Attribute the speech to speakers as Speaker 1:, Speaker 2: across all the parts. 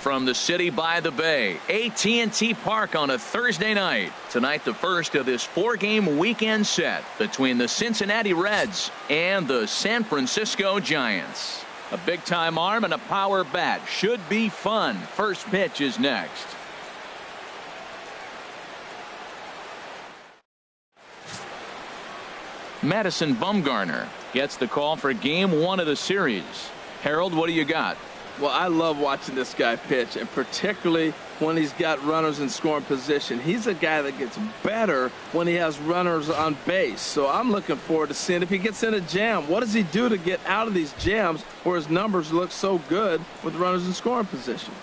Speaker 1: from the city by the bay, At&t Park on a Thursday night. Tonight, the first of this 4-game weekend set between the Cincinnati Reds and the San Francisco Giants. A big-time arm and a power bat should be fun. First pitch is next. Madison Bumgarner gets the call for game 1 of the series. Harold, what do you got?
Speaker 2: Well, I love watching this guy pitch, and particularly when he's got runners in scoring position. He's a guy that gets better when he has runners on base. So I'm looking forward to seeing if he gets in a jam. What does he do to get out of these jams where his numbers look so good with runners in scoring position?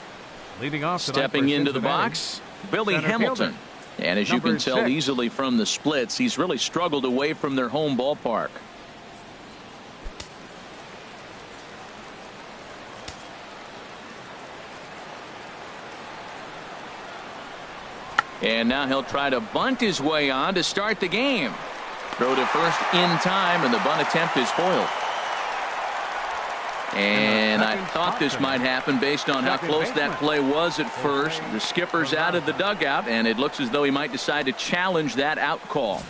Speaker 3: Leading off
Speaker 1: stepping into the box, Billy Hamilton. And as you can tell easily from the splits, he's really struggled away from their home ballpark. And now he'll try to bunt his way on to start the game. Throw to first in time, and the bunt attempt is foiled. And I thought this might happen based on how close that play was at first. The skipper's out of the dugout, and it looks as though he might decide to challenge that out call.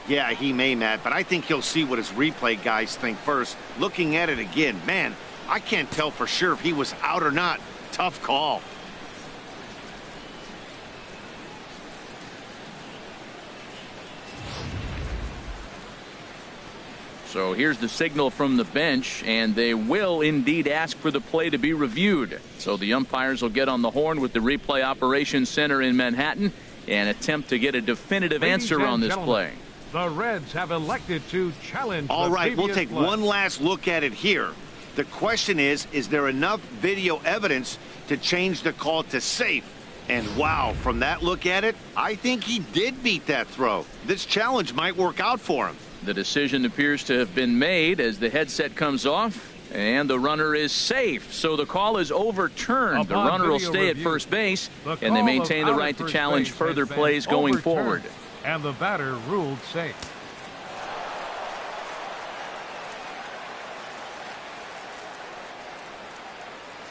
Speaker 4: Yeah, he may, Matt, but I think he'll see what his replay guys think first. Looking at it again, man, I can't tell for sure if he was out or not. Tough call.
Speaker 1: So here's the signal from the bench, and they will indeed ask for the play to be reviewed. So the umpires will get on the horn with the replay operations center in Manhattan and attempt to get a definitive answer on this play.
Speaker 3: The Reds have elected to challenge.
Speaker 4: All right, we'll take
Speaker 3: play.
Speaker 4: one last look at it here. The question is there enough video evidence to change the call to safe? And wow, from that look at it, I think he did beat that throw. This challenge might work out for him.
Speaker 1: The decision appears to have been made as the headset comes off, and the runner is safe. So the call is overturned. The runner will stay at first base, and they maintain the right to challenge further plays going forward.
Speaker 3: And the batter ruled safe.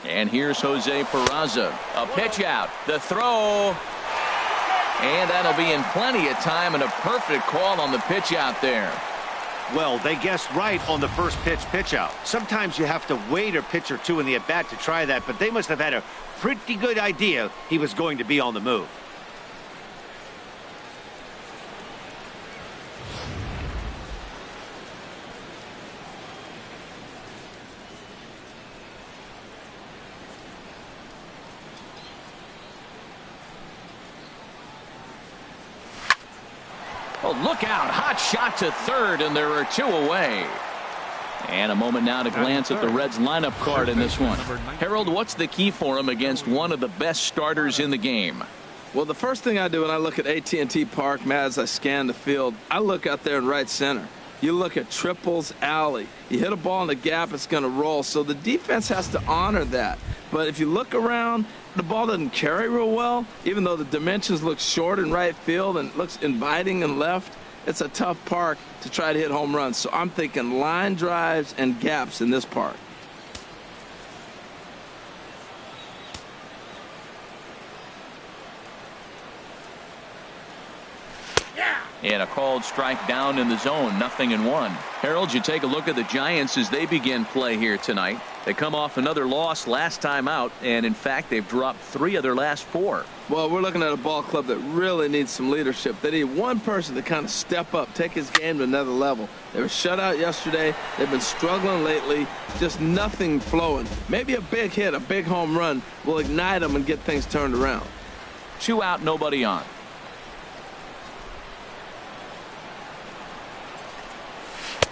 Speaker 1: And here's Jose Peraza. A pitch out. The throw. And that'll be in plenty of time, and a perfect call on the pitch out there.
Speaker 4: Well, they guessed right on the first pitch out. Sometimes you have to wait a pitch or two in the at-bat to try that, but they must have had a pretty good idea he was going to be on the move.
Speaker 1: Oh, look out. Hot shot to third, and there are 2 away. And a moment now to glance at the Reds lineup card in this one. Harold, what's the key for him against one of the best starters in the game?
Speaker 2: Well, the first thing I do when I look at At&t Park, Matt, as I scan the field, I look out there in right center. You look at triples alley. You hit a ball in the gap, it's going to roll. So the defense has to honor that. But if you look around, the ball doesn't carry real well, even though the dimensions look short in right field and looks inviting in left. It's a tough park to try to hit home runs. So I'm thinking line drives and gaps in this park.
Speaker 1: And a called strike down in the zone, 0-1. Harold, you take a look at the Giants as they begin play here tonight. They come off another loss last time out, and in fact, they've dropped 3 of their last 4.
Speaker 2: Well, we're looking at a ball club that really needs some leadership. They need one person to kind of step up, take his game to another level. They were shut out yesterday. They've been struggling lately. Just nothing flowing. Maybe a big hit, a big home run will ignite them and get things turned around.
Speaker 1: 2 out, nobody on.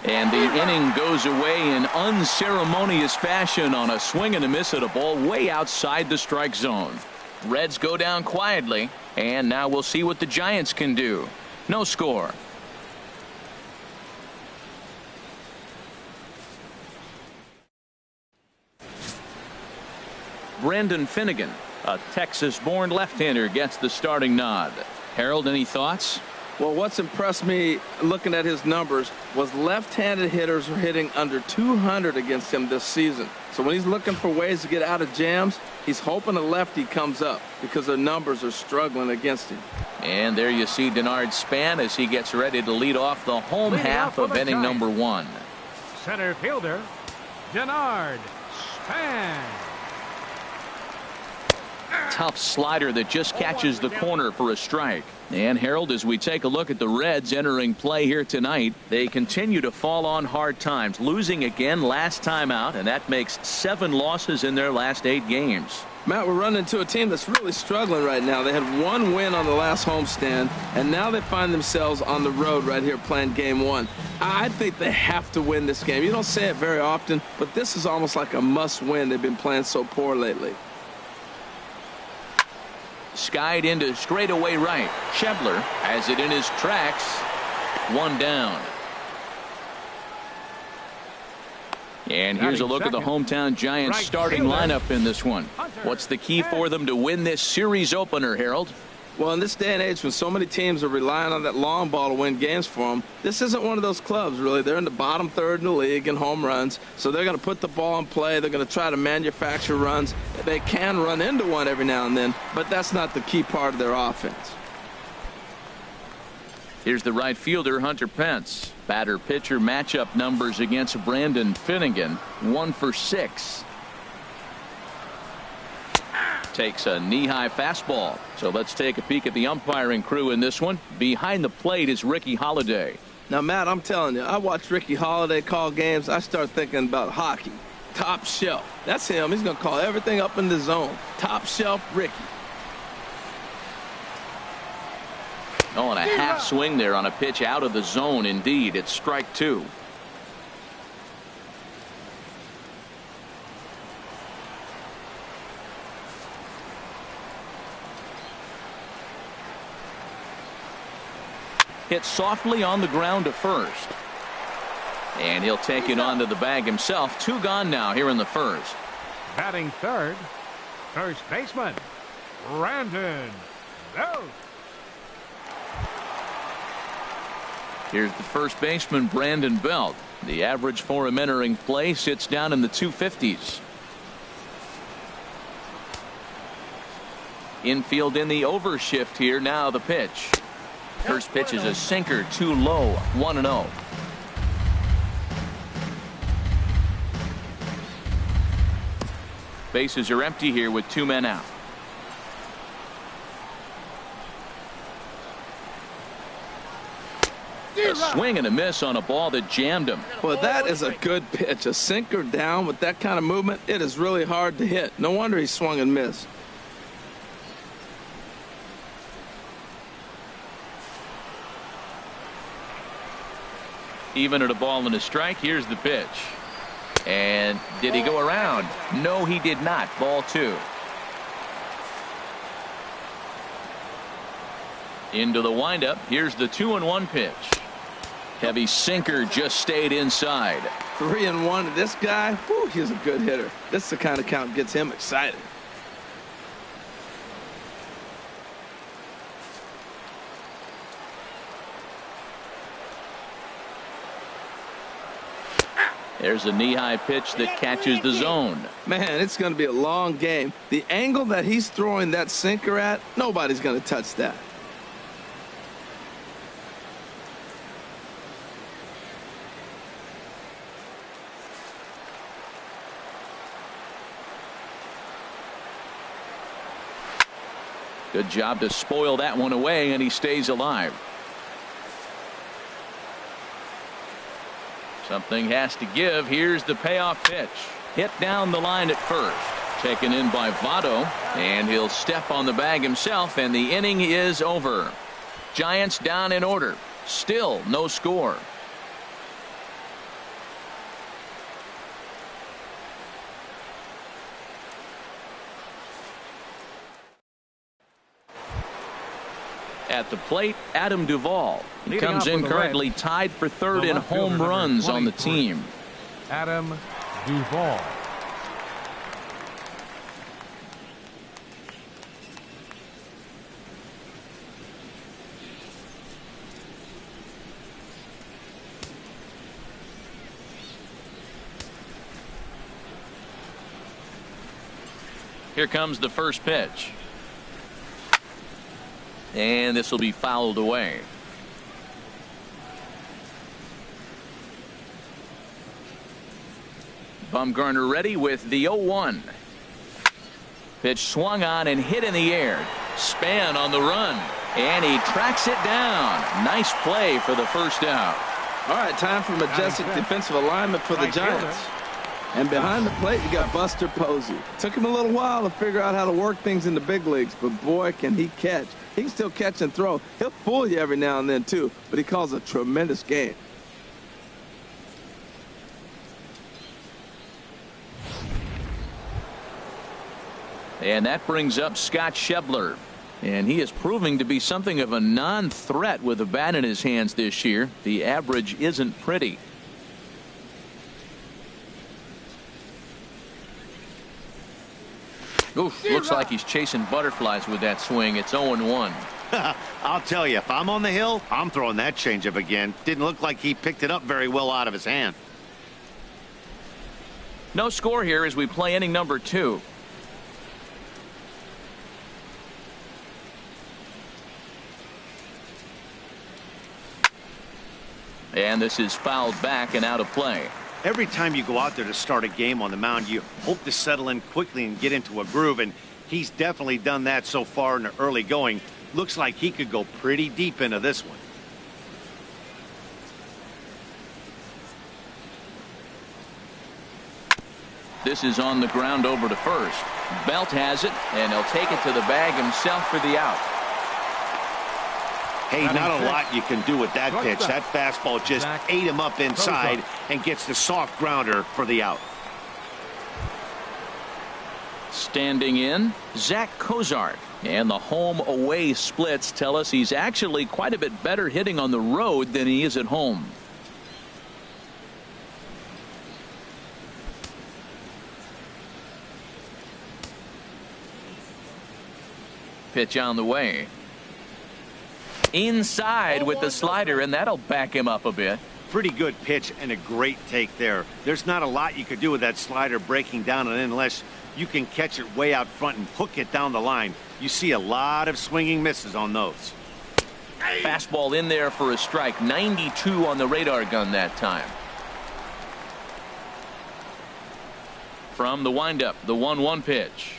Speaker 1: And the inning goes away in unceremonious fashion on a swing and a miss at a ball way outside the strike zone. Reds go down quietly, and now we'll see what the Giants can do. No score. Brendan Finnegan, a Texas-born left-hander, gets the starting nod. Harold, any thoughts?
Speaker 2: Well, what's impressed me looking at his numbers was left-handed hitters are hitting under 200 against him this season. So when he's looking for ways to get out of jams, he's hoping a lefty comes up because their numbers are struggling against him.
Speaker 1: And there you see Denard Span as he gets ready to lead off the home half of inning number 1.
Speaker 3: Center fielder, Denard Span.
Speaker 1: Tough slider that just catches the corner for a strike. And Harold, as we take a look at the Reds entering play here tonight, they continue to fall on hard times, losing again last time out, and that makes 7 losses in their last 8 games.
Speaker 2: Matt, we're running into a team that's really struggling right now. They had 1 win on the last homestand, and now they find themselves on the road right here playing game 1. I think they have to win this game. You don't say it very often, but this is almost like a must-win. They've been playing so poor lately.
Speaker 1: Skied into straightaway right. Schebler has it in his tracks. 1 down. And here's a look at the hometown Giants starting lineup in this one. What's the key for them to win this series opener, Harold?
Speaker 2: Well, in this day and age when so many teams are relying on that long ball to win games for them, this isn't one of those clubs, really. They're in the bottom third in the league in home runs, so they're going to put the ball in play. They're going to try to manufacture runs. They can run into one every now and then, but that's not the key part of their offense.
Speaker 1: Here's the right fielder, Hunter Pence. Batter-pitcher matchup numbers against Brandon Finnegan. 1 for 6. Takes a knee-high fastball. So let's take a peek at the umpiring crew in this one. Behind the plate is Ricky Holiday.
Speaker 2: Now, Matt, I'm telling you, I watch Ricky Holiday call games. I start thinking about hockey. Top shelf. That's him. He's going to call everything up in the zone. Top shelf Ricky.
Speaker 1: Oh, and a half swing there on a pitch out of the zone. Indeed, it's strike 2. Hit softly on the ground to first. And he'll take it onto the bag himself. 2 gone now here in the first.
Speaker 3: Batting third, first baseman, Brandon Belt.
Speaker 1: Here's the first baseman, Brandon Belt. The average for him entering play sits down in the 250s. Infield in the overshift here. Now the pitch. First pitch is a sinker, too low. 1-0. Bases are empty here with 2 men out. A swing and a miss on a ball that jammed him.
Speaker 2: Well, that is a good pitch. A sinker down with that kind of movement, it is really hard to hit. No wonder he swung and missed.
Speaker 1: Even at a ball and a strike, here's the pitch. And did he go around? No, he did not. Ball 2. Into the windup. Here's the 2-1 pitch. Heavy sinker just stayed inside.
Speaker 2: 3-1. This guy, whew, he's a good hitter. This is the kind of count gets him excited.
Speaker 1: There's a knee-high pitch that catches the zone.
Speaker 2: Man, it's going to be a long game. The angle that he's throwing that sinker at, nobody's going to touch that.
Speaker 1: Good job to spoil that one away, and he stays alive. Something has to give. Here's the payoff pitch. Hit down the line at first. Taken in by Votto, and he'll step on the bag himself, and the inning is over. Giants down in order. Still no score. At the plate, Adam Duvall. He comes in currently tied for third in home runs on the team.
Speaker 3: Adam Duvall.
Speaker 1: Here comes the first pitch. And this will be fouled away. Bumgarner ready with the 0-1. Pitch swung on and hit in the air. Span on the run. And he tracks it down. Nice play for the first out.
Speaker 2: All right, time for majestic defensive alignment for the Giants. And behind the plate, you got Buster Posey. Took him a little while to figure out how to work things in the big leagues, but boy, can he catch. He can still catch and throw. He'll fool you every now and then, too, but he calls a tremendous game.
Speaker 1: And that brings up Scott Schebler. And he is proving to be something of a non-threat with a bat in his hands this year. The average isn't pretty. Oof, looks like he's chasing butterflies with that swing. It's 0-1.
Speaker 4: I'll tell you, if I'm on the hill, I'm throwing that changeup again. Didn't look like he picked it up very well out of his hand.
Speaker 1: No score here as we play inning number 2. And this is fouled back and out of play.
Speaker 4: Every time you go out there to start a game on the mound, you hope to settle in quickly and get into a groove, and he's definitely done that so far in the early going. Looks like he could go pretty deep into this one.
Speaker 1: This is on the ground over to first. Belt has it, and he'll take it to the bag himself for the out.
Speaker 4: Hey, not a lot you can do with that pitch. That fastball just ate him up inside and gets the soft grounder for the out.
Speaker 1: Standing in, Zach Cozart. And the home-away splits tell us he's actually quite a bit better hitting on the road than he is at home. Pitch on the way. Inside with the slider, and that'll back him up a bit.
Speaker 4: Pretty good pitch and a great take there. There's not a lot you could do with that slider breaking down and in unless you can catch it way out front and hook it down the line. You see a lot of swinging misses on those.
Speaker 1: Fastball in there for a strike. 92 on the radar gun that time. From the windup, the 1-1 pitch.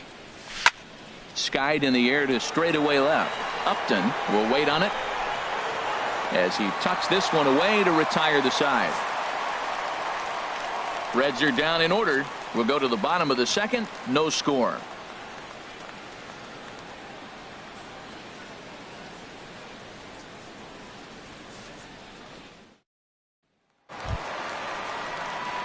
Speaker 1: Skied in the air to straightaway left. Upton will wait on it as he tucks this one away to retire the side. Reds are down in order. We'll go to the bottom of the second. No score.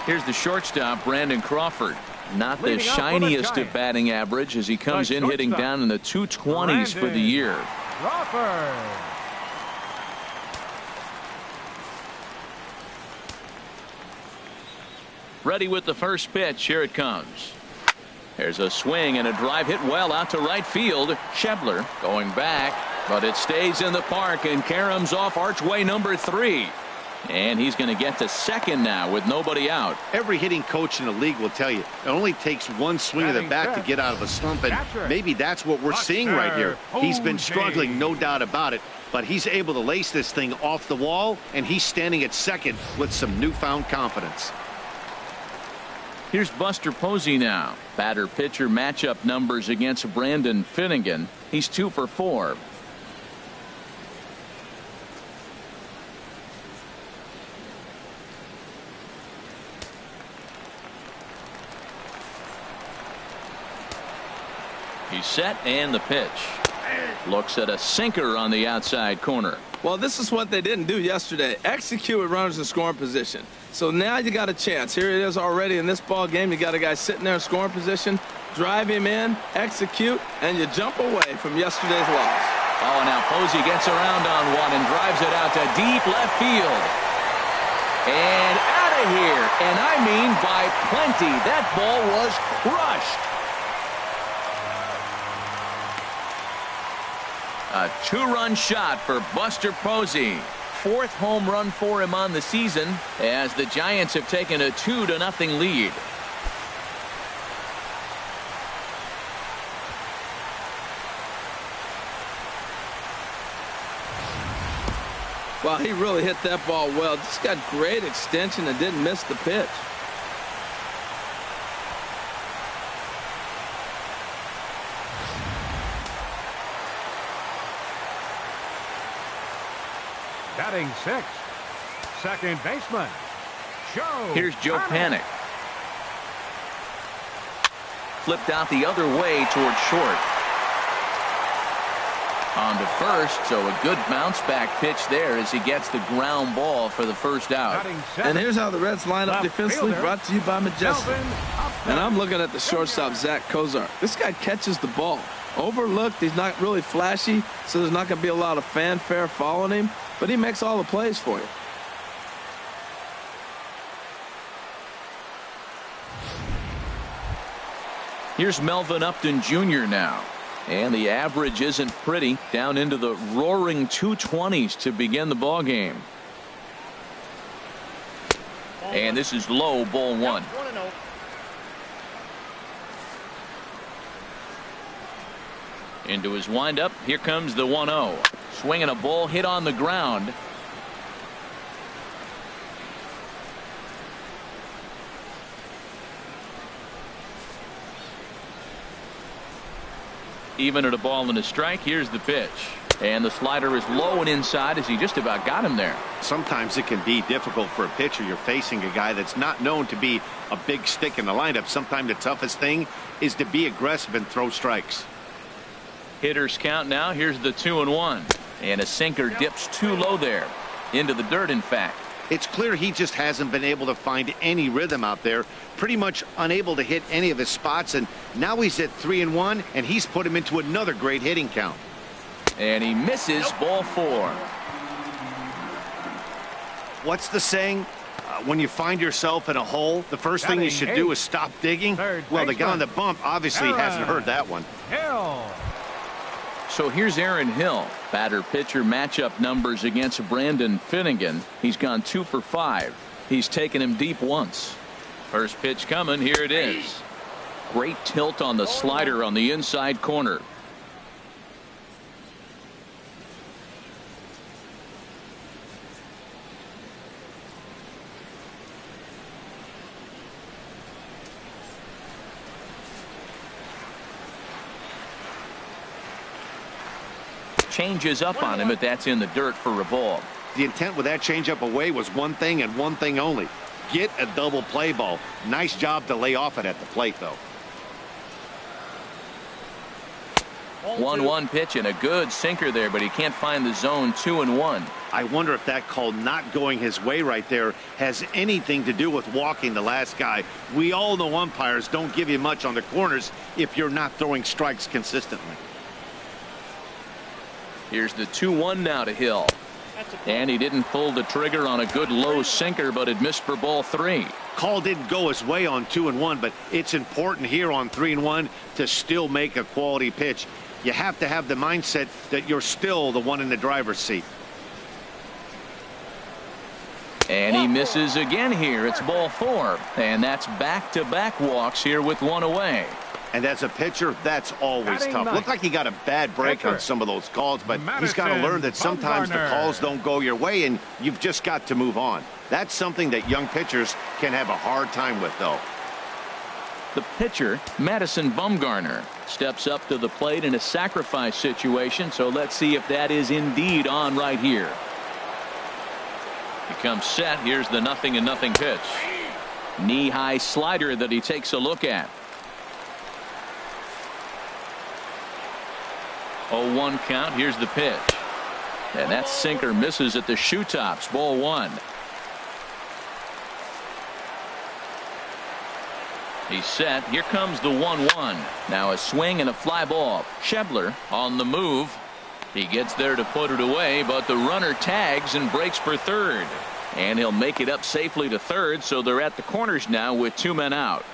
Speaker 1: Here's the shortstop, Brandon Crawford. Not the shiniest of batting average as he comes in hitting down in the 220s for the year.
Speaker 3: Crawford.
Speaker 1: Ready with the first pitch. Here it comes. There's a swing and a drive hit well out to right field. Schebler going back, but it stays in the park, and Karams off archway number 3. And he's going to get to second now with nobody out.
Speaker 4: Every hitting coach in the league will tell you it only takes one swing of the bat to get out of a slump, and maybe that's what we're seeing right here. He's been struggling, no doubt about it, but he's able to lace this thing off the wall, and he's standing at second with some newfound confidence.
Speaker 1: Here's Buster Posey now. Batter-pitcher matchup numbers against Brandon Finnegan. He's 2 for 4. He's set, and the pitch. Looks at a sinker on the outside corner.
Speaker 2: Well, this is what they didn't do yesterday. Execute with runners in scoring position. So now you got a chance. Here it is already in this ball game. You got a guy sitting there in scoring position. Drive him in, execute, and you jump away from yesterday's loss.
Speaker 1: Oh, now Posey gets around on one and drives it out to deep left field. And out of here. And I mean by plenty. That ball was crushed. A 2-run shot for Buster Posey. 4th home run for him on the season as the Giants have taken a 2-0 lead.
Speaker 2: Well, he really hit that ball well. Just got great extension and didn't miss the pitch.
Speaker 3: Batting sixth, second baseman, Joe.
Speaker 1: Here's Joe Panic. Flipped out the other way toward short. On to first, so a good bounce back pitch there as he gets the ground ball for the first out.
Speaker 2: And here's how the Reds line up defensively, brought to you by Majestic. And I'm looking at the shortstop, Zach Kozar. This guy catches the ball. Overlooked, he's not really flashy, so there's not going to be a lot of fanfare following him, but he makes all the plays for you.
Speaker 1: Here's Melvin Upton Jr. now. And the average isn't pretty, down into the roaring 220s to begin the ball game. And this is low, ball one. Into his windup, here comes the 1-0. Swinging a ball hit on the ground. Even at a ball and a strike, here's the pitch. And the slider is low and inside as he just about got him there.
Speaker 4: Sometimes it can be difficult for a pitcher. You're facing a guy that's not known to be a big stick in the lineup. Sometimes the toughest thing is to be aggressive and throw strikes.
Speaker 1: Hitters count now. Here's the 2-1. And a sinker dips too low there. Into the dirt, in fact.
Speaker 4: It's clear he just hasn't been able to find any rhythm out there. Pretty much unable to hit any of his spots. And now he's at 3-1, and he's put him into another great hitting count.
Speaker 1: And he misses, ball four.
Speaker 4: What's the saying? When you find yourself in a hole, the first thing you should do is stop digging. Well, the guy on the bump obviously hasn't heard that one.
Speaker 3: Hill.
Speaker 1: So here's Aaron Hill. Batter-pitcher matchup numbers against Brandon Finnegan. He's gone 2 for 5. He's taken him deep once. First pitch coming. Here it is. Great tilt on the slider on the inside corner. Changes up on him, but that's in the dirt for a ball.
Speaker 4: The intent with that changeup away was one thing and one thing only. Get a double play ball. Nice job to lay off it at the plate, though.
Speaker 1: 1-1 pitch and a good sinker there, but he can't find the zone. 2-1.
Speaker 4: I wonder if that call not going his way right there has anything to do with walking the last guy. We all know umpires don't give you much on the corners if you're not throwing strikes consistently.
Speaker 1: Here's the 2-1 now to Hill. And he didn't pull the trigger on a good low sinker, but it missed for ball 3.
Speaker 4: Call didn't go his way on 2-1, but it's important here on 3-1 to still make a quality pitch. You have to have the mindset that you're still the one in the driver's seat.
Speaker 1: And he misses again here. It's ball 4. And that's back-to-back walks here with one away.
Speaker 4: And as a pitcher, that's always tough. Looked like he got a bad break on some of those calls, but he's got to learn that sometimes the calls don't go your way, and you've just got to move on. That's something that young pitchers can have a hard time with, though.
Speaker 1: The pitcher, Madison Bumgarner, steps up to the plate in a sacrifice situation, so let's see if that is indeed on right here. He comes set. Here's the 0-0 pitch. Knee-high slider that he takes a look at. 0-1 count. Here's the pitch. And that sinker misses at the shoe tops. Ball 1. He's set. Here comes the 1-1. Now a swing and a fly ball. Schebler on the move. He gets there to put it away, but the runner tags and breaks for third. And he'll make it up safely to third, so they're at the corners now with 2 men out.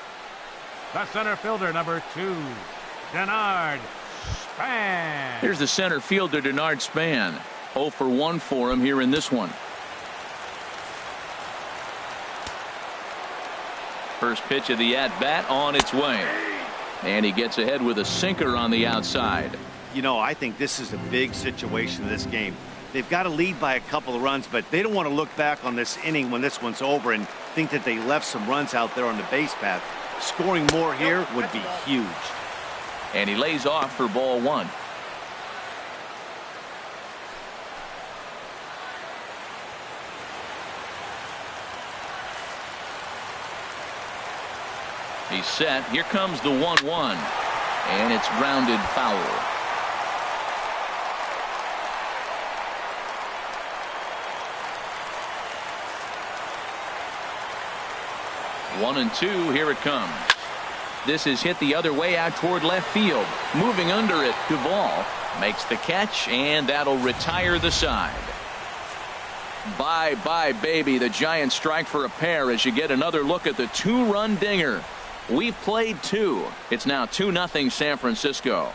Speaker 3: The center fielder, number 2, Denard Span.
Speaker 1: Here's the center fielder, Denard Span. 0 for 1 for him here in this one. First pitch of the at-bat on its way. And he gets ahead with a sinker on the outside.
Speaker 4: You know, I think this is a big situation in this game. They've got to lead by a couple of runs, but they don't want to look back on this inning when this one's over and think that they left some runs out there on the base path. Scoring more here would be huge.
Speaker 1: And he lays off for ball one. He's set. Here comes the 1-1. And it's grounded foul. 1-2. Here it comes. This is hit the other way out toward left field. Moving under it, Duvall makes the catch, and that'll retire the side. Bye-bye, baby. The Giants strike for a pair as you get another look at the two-run dinger. We've played two. It's now 2-0 San Francisco.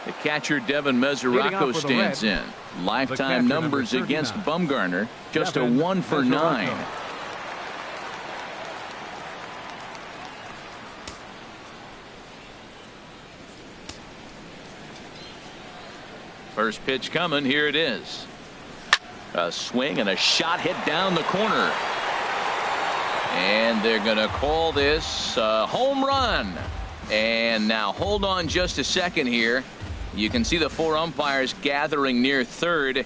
Speaker 1: The catcher Devin Mesoraco stands in. Lifetime numbers against Bumgarner, just a 1 for 9. First pitch coming. Here it is. A swing and a shot hit down the corner. And they're going to call this a home run. And now hold on just a second here. You can see the 4 umpires gathering near third,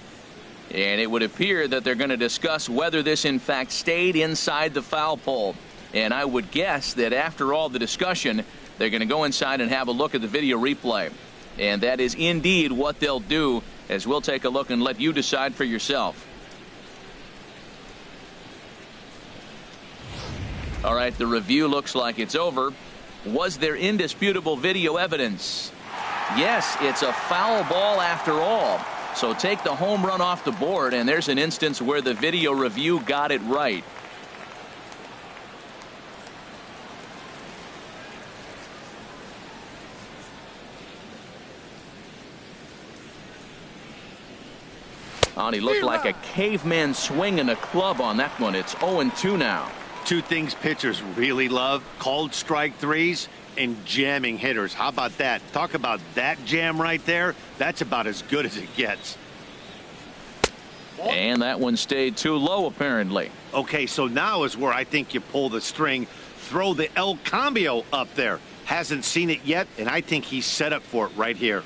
Speaker 1: and it would appear that they're going to discuss whether this in fact stayed inside the foul pole. And I would guess that after all the discussion, they're going to go inside and have a look at the video replay. And that is indeed what they'll do, as we'll take a look and let you decide for yourself. All right, the review looks like it's over. Was there indisputable video evidence? Yes, it's a foul ball after all. So take the home run off the board, and there's an instance where the video review got it right. He looked like a caveman swinging a club on that one. It's 0-2 now.
Speaker 4: Two things pitchers really love: called strike threes and jamming hitters. How about that? Talk about that jam right there. That's about as good as it gets.
Speaker 1: And that one stayed too low, apparently.
Speaker 4: Okay, so now is where I think you pull the string. Throw the El Cambio up there. Hasn't seen it yet, and I think he's set up for it right here.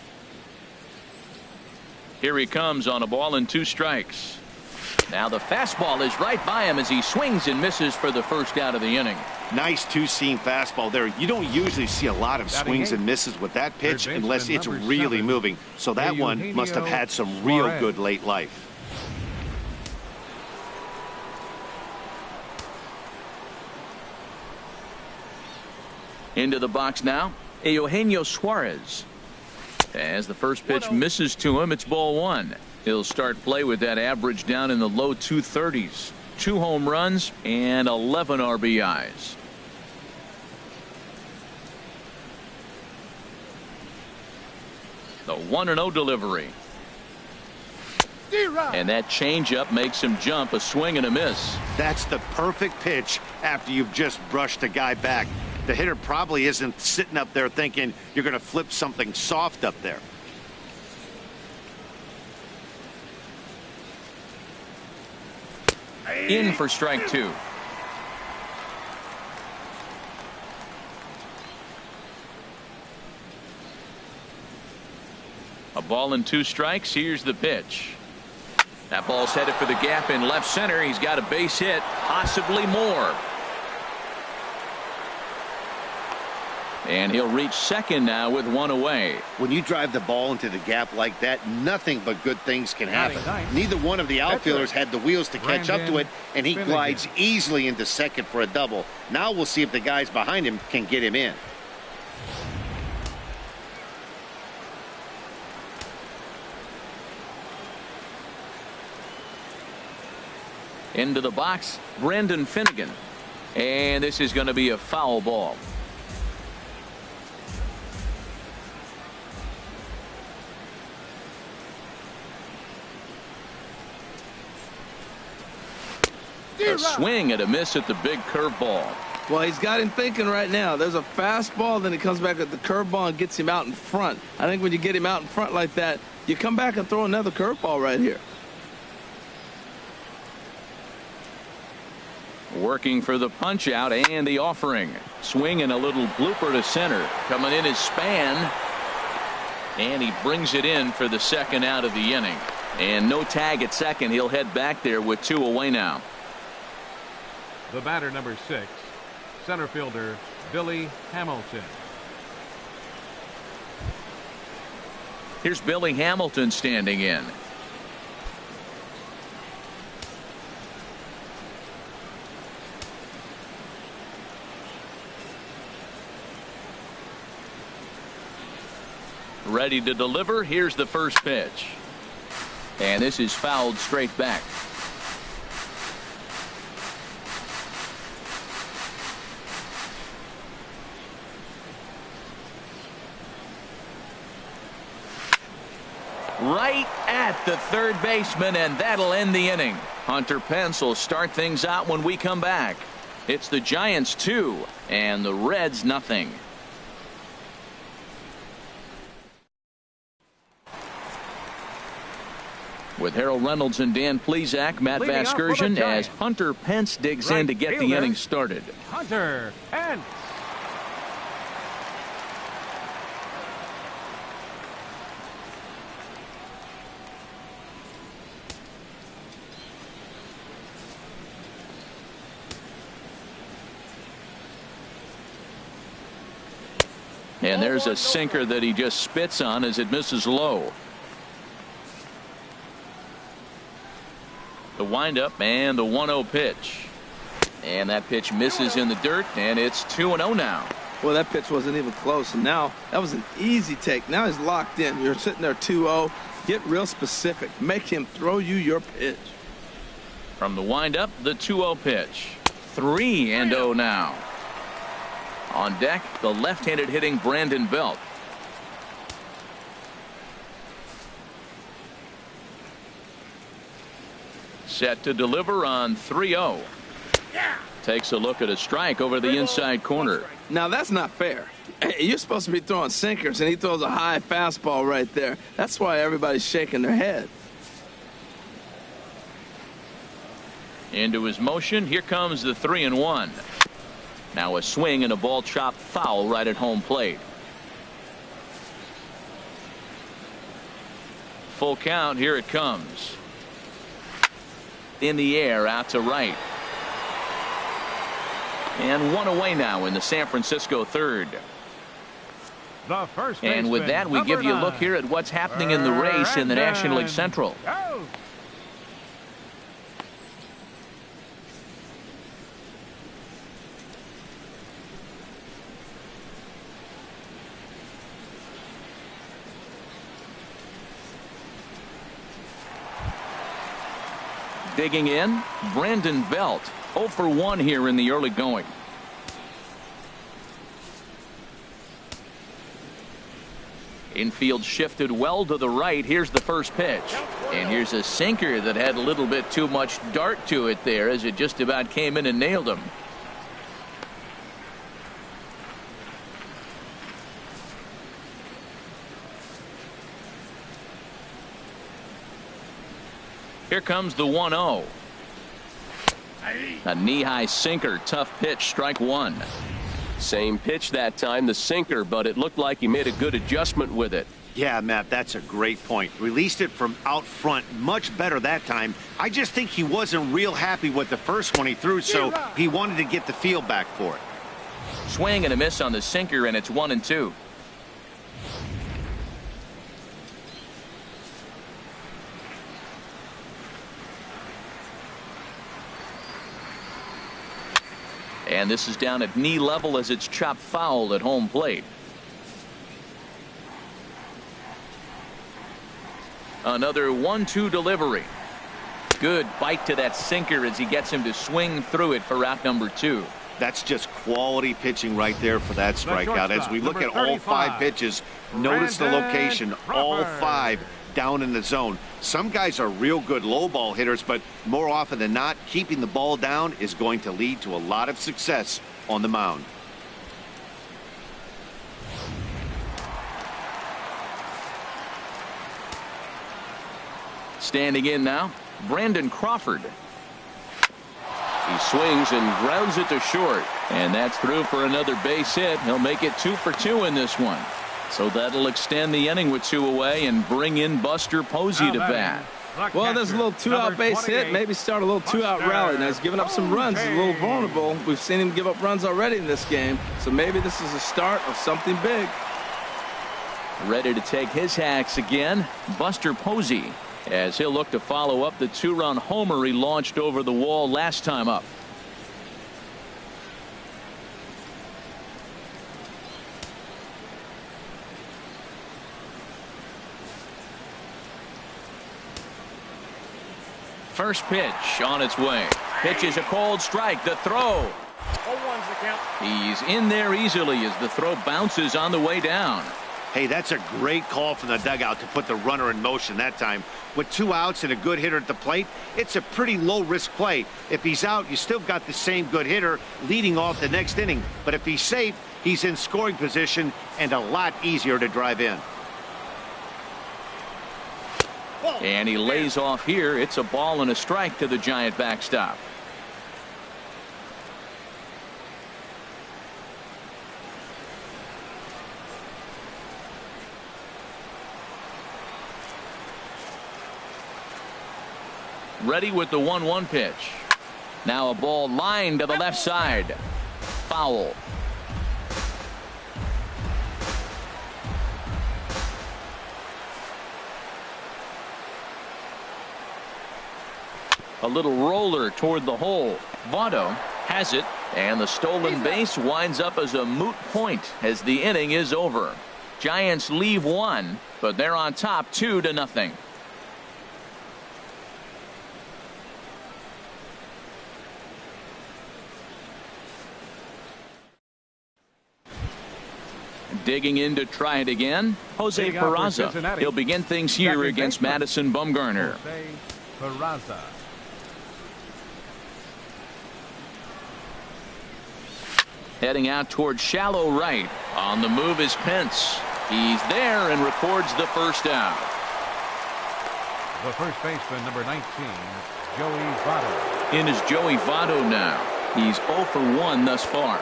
Speaker 1: Here he comes on a ball and 2 strikes. Now the fastball is right by him as he swings and misses for the first out of the inning.
Speaker 4: Nice two-seam fastball there. You don't usually see a lot of swings and misses with that pitch unless it's really moving. So that one must have had some real good late life.
Speaker 1: Into the box now, Eugenio Suarez. As the first pitch misses to him, it's ball 1. He'll start play with that average down in the low 230s. 2 home runs and 11 RBIs. The 1-0 delivery. And that changeup makes him jump. A swing and a miss.
Speaker 4: That's the perfect pitch after you've just brushed a guy back. The hitter probably isn't sitting up there thinking you're going to flip something soft up there.
Speaker 1: In for strike 2. A ball and 2 strikes. Here's the pitch. That ball's headed for the gap in left center. He's got a base hit, possibly more. And he'll reach second now with 1 away.
Speaker 4: When you drive the ball into the gap like that, nothing but good things can happen. Neither one of the outfielders had the wheels to catch up to it, and he glides easily into second for a double. Now we'll see if the guys behind him can get him in.
Speaker 1: Into the box, Brendan Finnegan. And this is going to be a foul ball. A swing and a miss at the big curveball.
Speaker 2: Well, he's got him thinking right now. There's a fastball, then he comes back with the curveball and gets him out in front. I think when you get him out in front like that, you come back and throw another curveball right here.
Speaker 1: Working for the punch out and the offering. Swing and a little blooper to center. Coming in is Span. And he brings it in for the second out of the inning. And no tag at second. He'll head back there with 2 away now.
Speaker 3: The batter, number 6, center fielder Billy Hamilton.
Speaker 1: Here's Billy Hamilton standing in. Ready to deliver. Here's the first pitch. And this is fouled straight back. Right at the third baseman, and that'll end the inning. Hunter Pence will start things out when we come back. It's the Giants 2 and the Reds nothing. With Harold Reynolds and Dan Plesac, Matt Vasgersian as Hunter Pence digs in to get the inning started.
Speaker 3: Hunter Pence.
Speaker 1: And there's a sinker that he just spits on as it misses low. The windup and the 1-0 pitch. And that pitch misses in the dirt, and it's 2-0 now.
Speaker 2: Well, that pitch wasn't even close, and now that was an easy take. Now he's locked in. You're sitting there 2-0. Get real specific. Make him throw you your pitch.
Speaker 1: From the windup, the 2-0 pitch. 3-0 now. On deck, the left-handed hitting Brandon Belt. Set to deliver on 3-0. Takes a look at a strike over the inside corner.
Speaker 2: Now that's not fair. You're supposed to be throwing sinkers, and he throws a high fastball right there. That's why everybody's shaking their head.
Speaker 1: Into his motion. Here comes the 3-1. Now a swing and a ball chopped foul right at home plate. Full count. Here it comes. In the air out to right. And 1 away now in the San Francisco third.
Speaker 3: The first
Speaker 1: and with that, we give you a look here at what's happening in the race in the National League Central.
Speaker 3: Go.
Speaker 1: Digging in, Brandon Belt. 0 for 1 here in the early going. Infield shifted well to the right. Here's the first pitch. And here's a sinker that had a little bit too much dart to it there as it just about came in and nailed him. Here comes the 1-0. A knee-high sinker, tough pitch, strike one. Same pitch that time, the sinker, but it looked like he made a good adjustment with it.
Speaker 4: Yeah, Matt, that's a great point. Released it from out front much better that time. I just think he wasn't real happy with the first one he threw, so he wanted to get the feel back for it.
Speaker 1: Swing and a miss on the sinker, and it's 1-2. And this is down at knee level as it's chopped foul at home plate. Another 1-2 delivery. Good bite to that sinker as he gets him to swing through it for out number 2.
Speaker 4: That's just quality pitching right there for that strikeout. As we look at all 5 pitches, notice the location, all 5 down in the zone. Some guys are real good low ball hitters, but more often than not, keeping the ball down is going to lead to a lot of success on the mound.
Speaker 1: Standing in now, Brandon Crawford. He swings and grounds it to short, and that's through for another base hit. He'll make it 2 for 2 in this one. So that'll extend the inning with 2 away and bring in Buster Posey to bat.
Speaker 2: Well, there's a little 2-out base hit. Maybe start a little 2-out rally. Now, he's giving up some runs. He's a little vulnerable. We've seen him give up runs already in this game. So maybe this is the start of something big.
Speaker 1: Ready to take his hacks again, Buster Posey, as he'll look to follow up the 2-run homer he launched over the wall last time up. First pitch on its way. Pitch is a cold strike. The throw.
Speaker 3: 0-1's the count.
Speaker 1: He's in there easily as the throw bounces on the way down.
Speaker 4: Hey, that's a great call from the dugout to put the runner in motion that time. With 2 outs and a good hitter at the plate, it's a pretty low-risk play. If he's out, you still got the same good hitter leading off the next inning. But if he's safe, he's in scoring position and a lot easier to drive in.
Speaker 1: And he lays off here. It's a ball and a strike to the Giant backstop. Ready with the 1-1 pitch. Now a ball lined to the left side. Foul. A little roller toward the hole. Votto has it, and the stolen base winds up as a moot point as the inning is over. Giants leave 1, but they're on top 2-0. Digging in to try it again, Jose Peraza. He'll begin things here against Madison Bumgarner.
Speaker 3: Jose Peraza.
Speaker 1: Heading out towards shallow right. On the move is Pence. He's there and records the first out.
Speaker 3: The first baseman, number 19, Joey Votto.
Speaker 1: In is Joey Votto now. He's 0 for 1 thus far.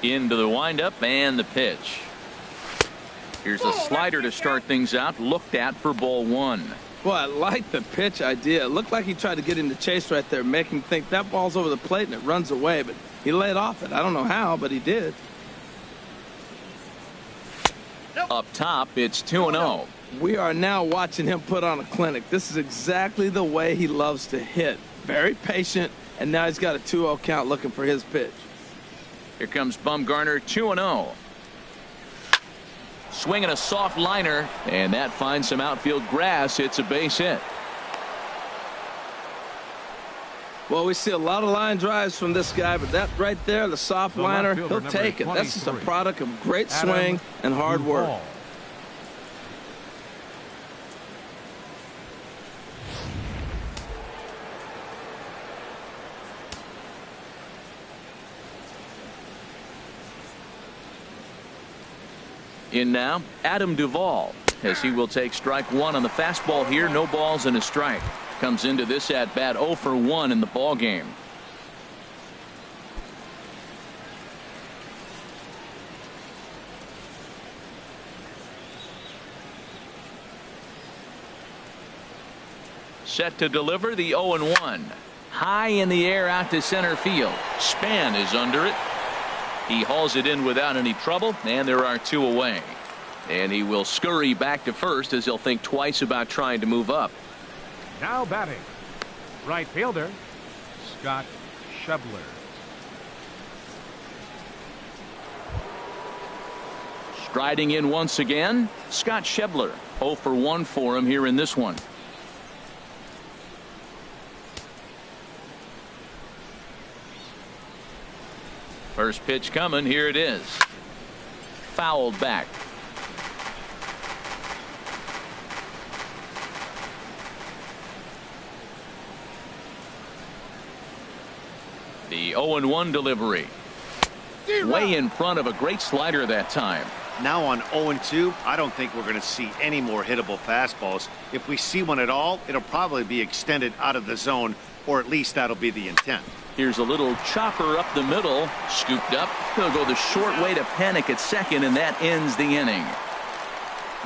Speaker 1: Into the windup and the pitch. Here's a slider to start things out. Looked at for ball 1.
Speaker 2: Boy, I like the pitch idea. It looked like he tried to get him to chase right there, make him think that ball's over the plate and it runs away, but he laid off it. I don't know how, but he did.
Speaker 1: Up top, it's 2-0.
Speaker 2: We are now watching him put on a clinic. This is exactly the way he loves to hit. Very patient, and now he's got a 2-0 count looking for his pitch.
Speaker 1: Here comes Bumgarner, 2-0. Swinging a soft liner, and that finds some outfield grass. It's a base hit.
Speaker 2: Well, we see a lot of line drives from this guy, but that right there, the soft liner, he'll take it. That's just a product of great swing and hard work.
Speaker 1: In now, Adam Duvall, as he will take strike 1 on the fastball here. No balls and a strike. Comes into this at bat 0 for 1 in the ball game. Set to deliver the 0-1. High in the air out to center field. Span is under it. He hauls it in without any trouble, and there are 2 away. And he will scurry back to first as he'll think twice about trying to move up.
Speaker 3: Now batting, right fielder, Scott Schebler.
Speaker 1: Striding in once again, Scott Schebler. 0 for 1 for him here in this one. First pitch coming. Here it is. Fouled back. The 0-1 delivery. Way in front of a great slider that time.
Speaker 4: Now on 0-2, I don't think we're going to see any more hittable fastballs. If we see one at all, it'll probably be extended out of the zone, or at least that'll be the intent.
Speaker 1: Here's a little chopper up the middle. Scooped up. He'll go the short way to panic at second, and that ends the inning.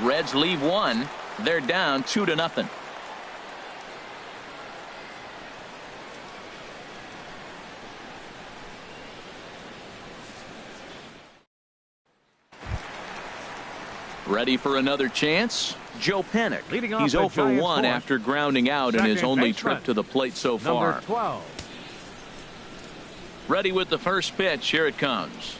Speaker 1: Reds leave one. They're down 2-0. Ready for another chance? Joe Panic. He's 0 for 1 after grounding out in his only trip to the plate so far.
Speaker 3: Number 12.
Speaker 1: Ready with the first pitch. Here it comes.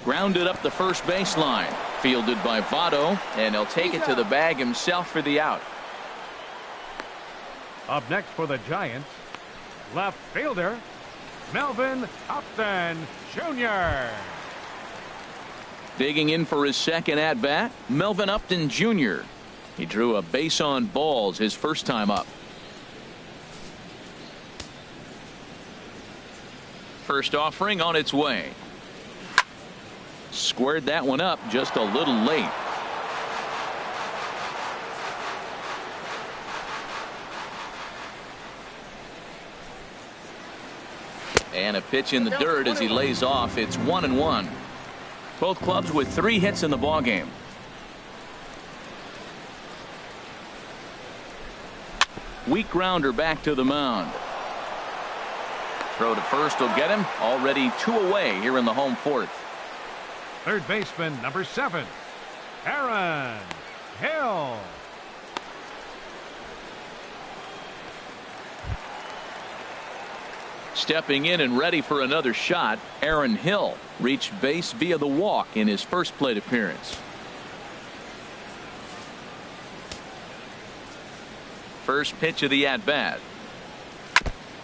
Speaker 1: Grounded up the first baseline. Fielded by Votto, and he'll take it to the bag himself for the out.
Speaker 3: Up next for the Giants, left fielder Melvin Upton Jr.
Speaker 1: Digging in for his second at bat, Melvin Upton Jr. He drew a base on balls his first time up. First offering on its way. Squared that one up just a little late. And a pitch in the dirt as he lays off. It's 1-1. Both clubs with 3 hits in the ballgame. Weak grounder back to the mound. Throw to first will get him. Already 2 away here in the home fourth.
Speaker 3: Third baseman, number 7, Aaron Hill.
Speaker 1: Stepping in and ready for another shot, Aaron Hill reached base via the walk in his first plate appearance. First pitch of the at-bat.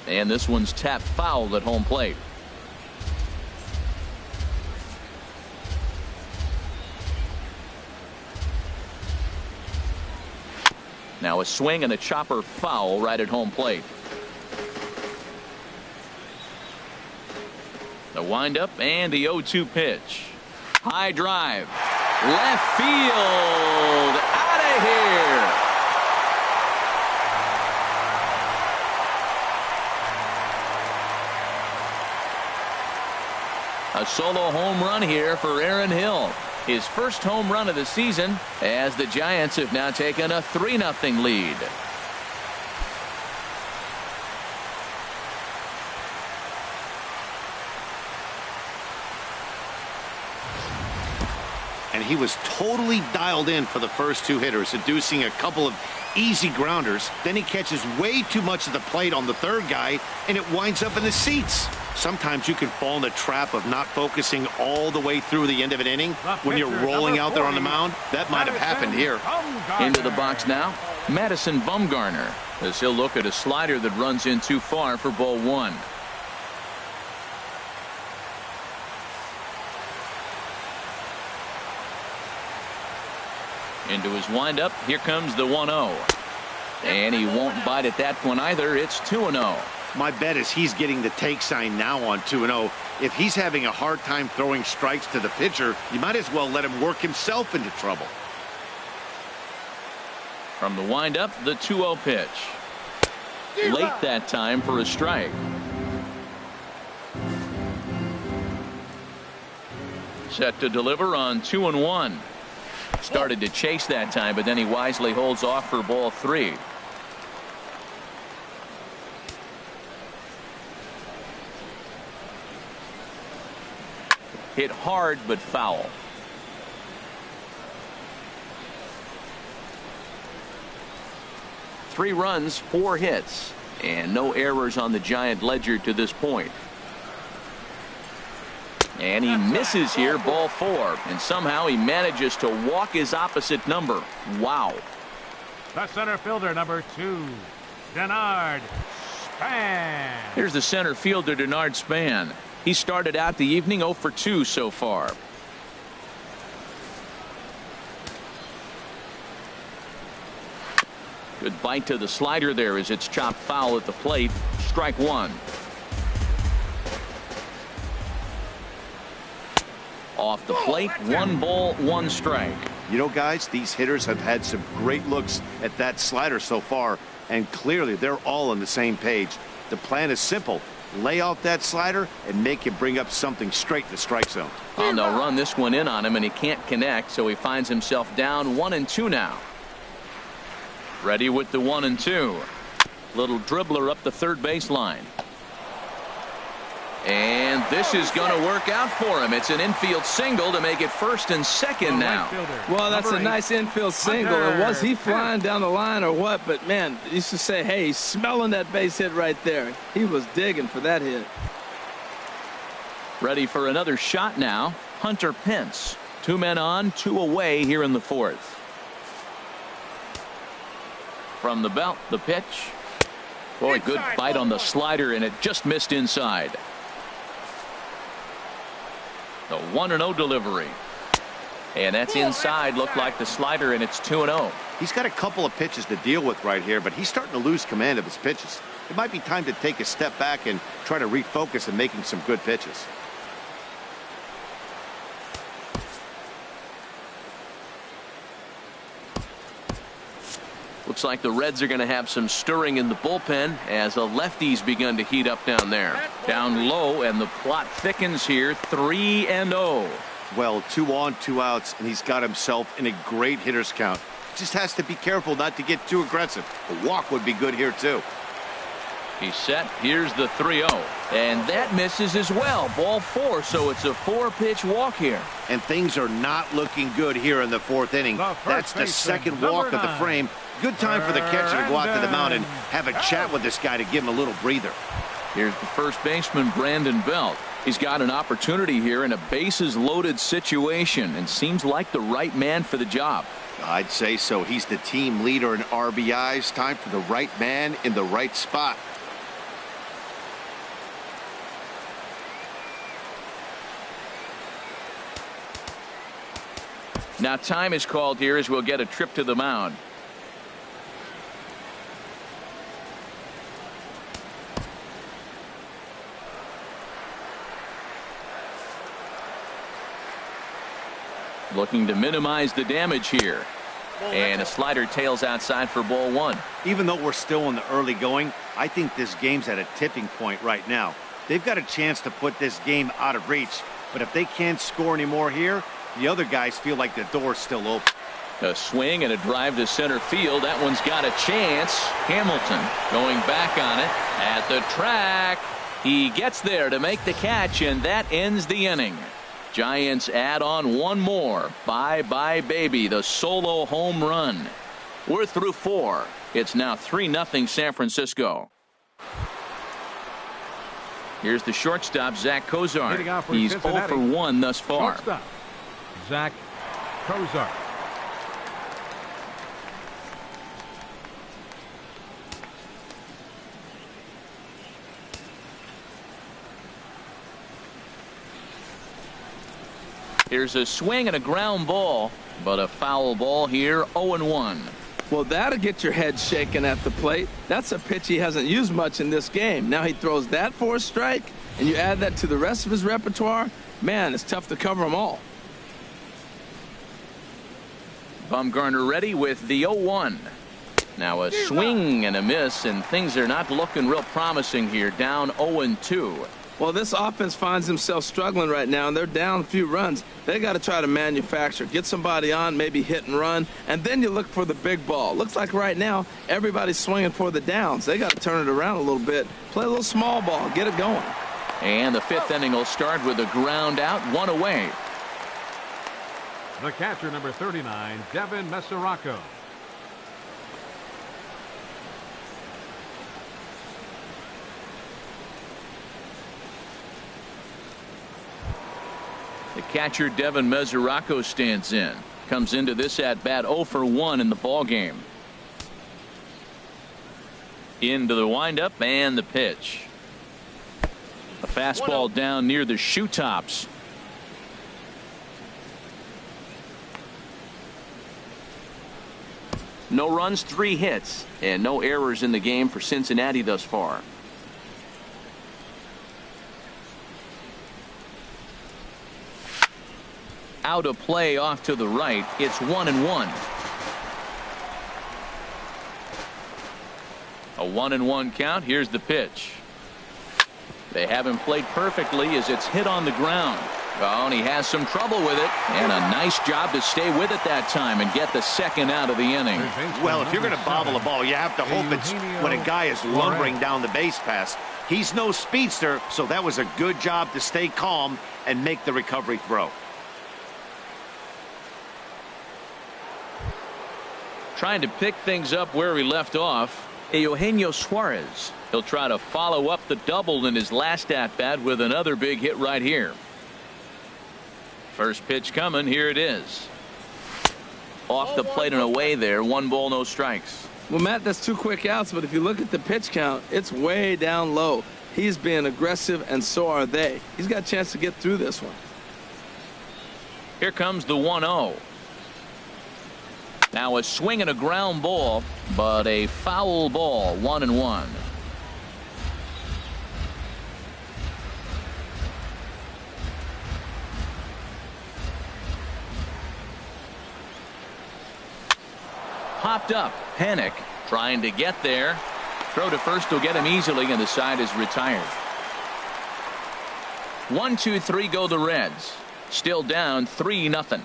Speaker 1: And this one's tapped foul at home plate. Now a swing and a chopper foul right at home plate. The windup and the 0-2 pitch. High drive. Left field. Out of here. A solo home run here for Aaron Hill. His first home run of the season, as the Giants have now taken a 3-0 lead.
Speaker 4: And he was totally dialed in for the first 2 hitters, seducing a couple of easy grounders. Then he catches way too much of the plate on the third guy, and it winds up in the seats. Sometimes you can fall in the trap of not focusing all the way through the end of an inning when you're rolling out there on the mound. That might have happened here.
Speaker 1: Into the box now, Madison Bumgarner, as he'll look at a slider that runs in too far for ball 1. Into his windup. Here comes the 1-0. And he won't bite at that one either. It's 2-0.
Speaker 4: My bet is he's getting the take sign now on 2-0. If he's having a hard time throwing strikes to the pitcher, you might as well let him work himself into trouble.
Speaker 1: From the windup, the 2-0 pitch. Late that time for a strike. Set to deliver on 2-1. Started to chase that time, but then he wisely holds off for ball 3. Hit hard but foul. Three runs, 4 hits, and no errors on the Giant ledger to this point. And he misses here, ball 4, and somehow he manages to walk his opposite number. Wow.
Speaker 3: The center fielder, number 2, Denard Span.
Speaker 1: Here's the center fielder, Denard Span. He started out the evening 0 for 2 so far. Good bite to the slider there as it's chopped foul at the plate. Strike 1. Off the plate, 1 ball, 1 strike.
Speaker 4: You know, guys, these hitters have had some great looks at that slider so far, and clearly they're all on the same page. The plan is simple. Lay off that slider and make him bring up something straight in the strike zone.
Speaker 1: And they'll run this one in on him, and he can't connect, so he finds himself down 1-2 now. Ready with the 1-2. Little dribbler up the third baseline. And this is going to work out for him. It's an infield single to make it first and second now.
Speaker 2: Well, that's a nice infield single. And was he flying down the line or what? But, man, you used to say, hey, he's smelling that base hit right there. He was digging for that hit.
Speaker 1: Ready for another shot now. Hunter Pence. 2 men on, 2 away here in the 4th. From the belt, the pitch. Boy, good bite on the slider, and it just missed inside. The 1-0 delivery. And that's inside. Looked like the slider, and it's 2-0.
Speaker 4: He's got a couple of pitches to deal with right here, but he's starting to lose command of his pitches. It might be time to take a step back and try to refocus on making some good pitches.
Speaker 1: Looks like the Reds are going to have some stirring in the bullpen as the lefties begun to heat up down there. Down low, and the plot thickens here. 3-0.
Speaker 4: Well, 2 on, 2 outs, and he's got himself in a great hitter's count. Just has to be careful not to get too aggressive. A walk would be good here, too.
Speaker 1: He's set. Here's the 3-0. And that misses as well. Ball 4, so it's a 4-pitch walk here.
Speaker 4: And things are not looking good here in the 4th inning. That's the second walk of the frame. Good time for the catcher to go out to the mound and have a chat with this guy to give him a little breather.
Speaker 1: Here's the first baseman, Brandon Belt. He's got an opportunity here in a bases-loaded situation and seems like the right man for the job.
Speaker 4: I'd say so. He's the team leader in RBIs. Time for the right man in the right spot.
Speaker 1: Now time is called here as we'll get a trip to the mound. Looking to minimize the damage here. And a slider tails outside for ball 1.
Speaker 4: Even though we're still in the early going, I think this game's at a tipping point right now. They've got a chance to put this game out of reach, but if they can't score anymore here, the other guys feel like the door's still open.
Speaker 1: A swing and a drive to center field. That one's got a chance. Hamilton going back on it at the track. He gets there to make the catch, and that ends the inning. Giants add on 1 more. Bye-bye, baby. The solo home run. We're through 4. It's now 3-0 San Francisco. Here's the shortstop, Zach Kozar. He's 0 for 1 thus far.
Speaker 3: Shortstop, Zach Kozar.
Speaker 1: Here's a swing and a ground ball, but a foul ball here. 0-1.
Speaker 2: Well, that'll get your head shaking at the plate. That's a pitch he hasn't used much in this game. Now he throws that for a strike, and you add that to the rest of his repertoire. Man, it's tough to cover them all.
Speaker 1: Bumgarner ready with the 0-1. Now a swing and a miss, and things are not looking real promising here. Down 0-2.
Speaker 2: Well, this offense finds themselves struggling right now, and they're down a few runs. They got to try to manufacture, get somebody on, maybe hit and run, and then you look for the big ball. Looks like right now everybody's swinging for the downs. They got to turn it around a little bit, play a little small ball, get it going.
Speaker 1: And the 5th inning will start with a ground out, 1 away.
Speaker 3: The catcher, number 39, Devin Mesoraco.
Speaker 1: The catcher, Devin Mesoraco, stands in. Comes into this at bat 0 for 1 in the ball game. Into the windup and the pitch. A fastball down near the shoe tops. No runs, 3 hits, and no errors in the game for Cincinnati thus far. Out of play off to the right. It's 1-1. A 1-1 count. Here's the pitch. They haven't played perfectly as it's hit on the ground. Oh, and he has some trouble with it, and a nice job to stay with it that time and get the second out of the inning.
Speaker 4: Well, if you're going to bobble a ball, you have to hope it's when a guy is lumbering down the base pass. He's no speedster, so that was a good job to stay calm and make the recovery throw.
Speaker 1: Trying to pick things up where he left off, Eugenio Suarez. He'll try to follow up the double in his last at-bat with another big hit right here. First pitch coming. Here it is. Off the plate and away there. 1 ball, no strikes.
Speaker 2: Well, Matt, that's 2 quick outs, but if you look at the pitch count, it's way down low. He's being aggressive, and so are they. He's got a chance to get through this one.
Speaker 1: Here comes the 1-0. Now a swing and a ground ball, but a foul ball. 1-1. Popped up. Panic trying to get there. Throw to first will get him easily, and the side is retired. 1-2-3 go the Reds. Still down 3-0.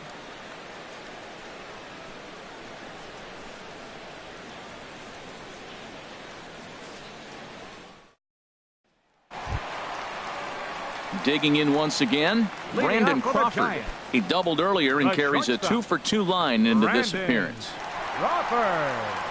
Speaker 1: Digging in once again, Brandon Crawford. He doubled earlier and carries a 2-for-2 line into this appearance.
Speaker 3: Crawford.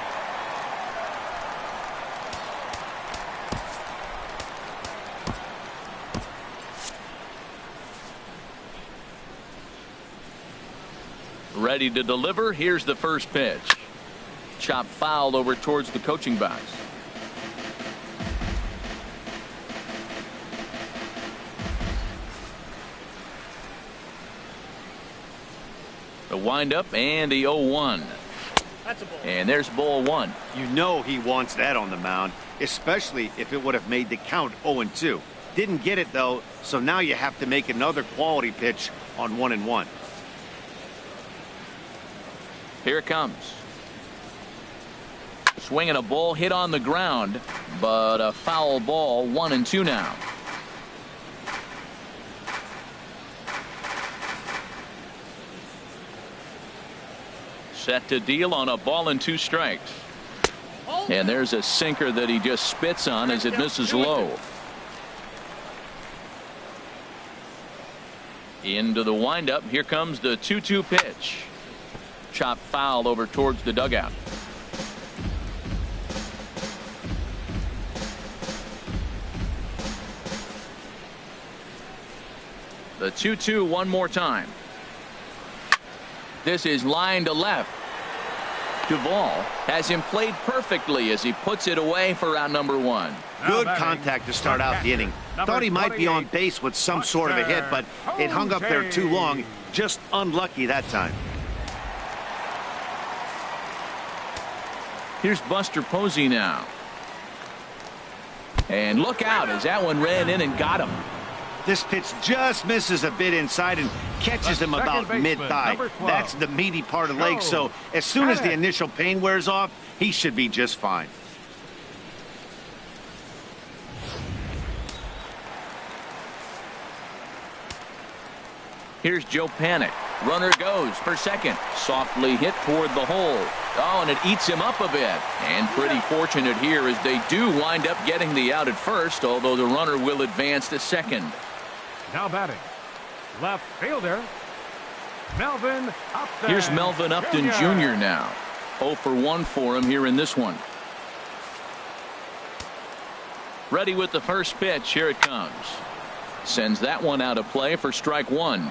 Speaker 1: Ready to deliver. Here's the first pitch. Chop foul over towards the coaching box. The windup and the 0-1. And there's ball 1.
Speaker 4: You know he wants that on the mound, especially if it would have made the count 0-2. Didn't get it, though, so now you have to make another quality pitch on 1-1.
Speaker 1: Here it comes. Swinging a ball hit on the ground, but a foul ball. 1-2 now. Set to deal on a ball and 2 strikes. And there's a sinker that he just spits on as it misses low. Into the windup. Here comes the 2-2 pitch. Chop foul over towards the dugout. The 2-2 one more time. This is line to left. Duvall has him played perfectly as he puts it away for out number 1.
Speaker 4: Good contact to start out the inning. Thought he might be on base with some sort of a hit, but it hung up there too long. Just unlucky that time.
Speaker 1: Here's Buster Posey now. And look out as that one ran in and got him.
Speaker 4: This pitch just misses a bit inside and catches him about mid-thigh. That's the meaty part of the leg, so as soon as the initial pain wears off, he should be just fine.
Speaker 1: Here's Joe Panic. Runner goes for second. Softly hit toward the hole. Oh, and it eats him up a bit. And pretty fortunate here as they do wind up getting the out at first, although the runner will advance to second.
Speaker 3: Now batting, left fielder, Melvin Upton.
Speaker 1: Here's Melvin Upton Jr. now. 0 for 1 for him here in this one. Ready with the first pitch. Here it comes. Sends that one out of play for strike 1.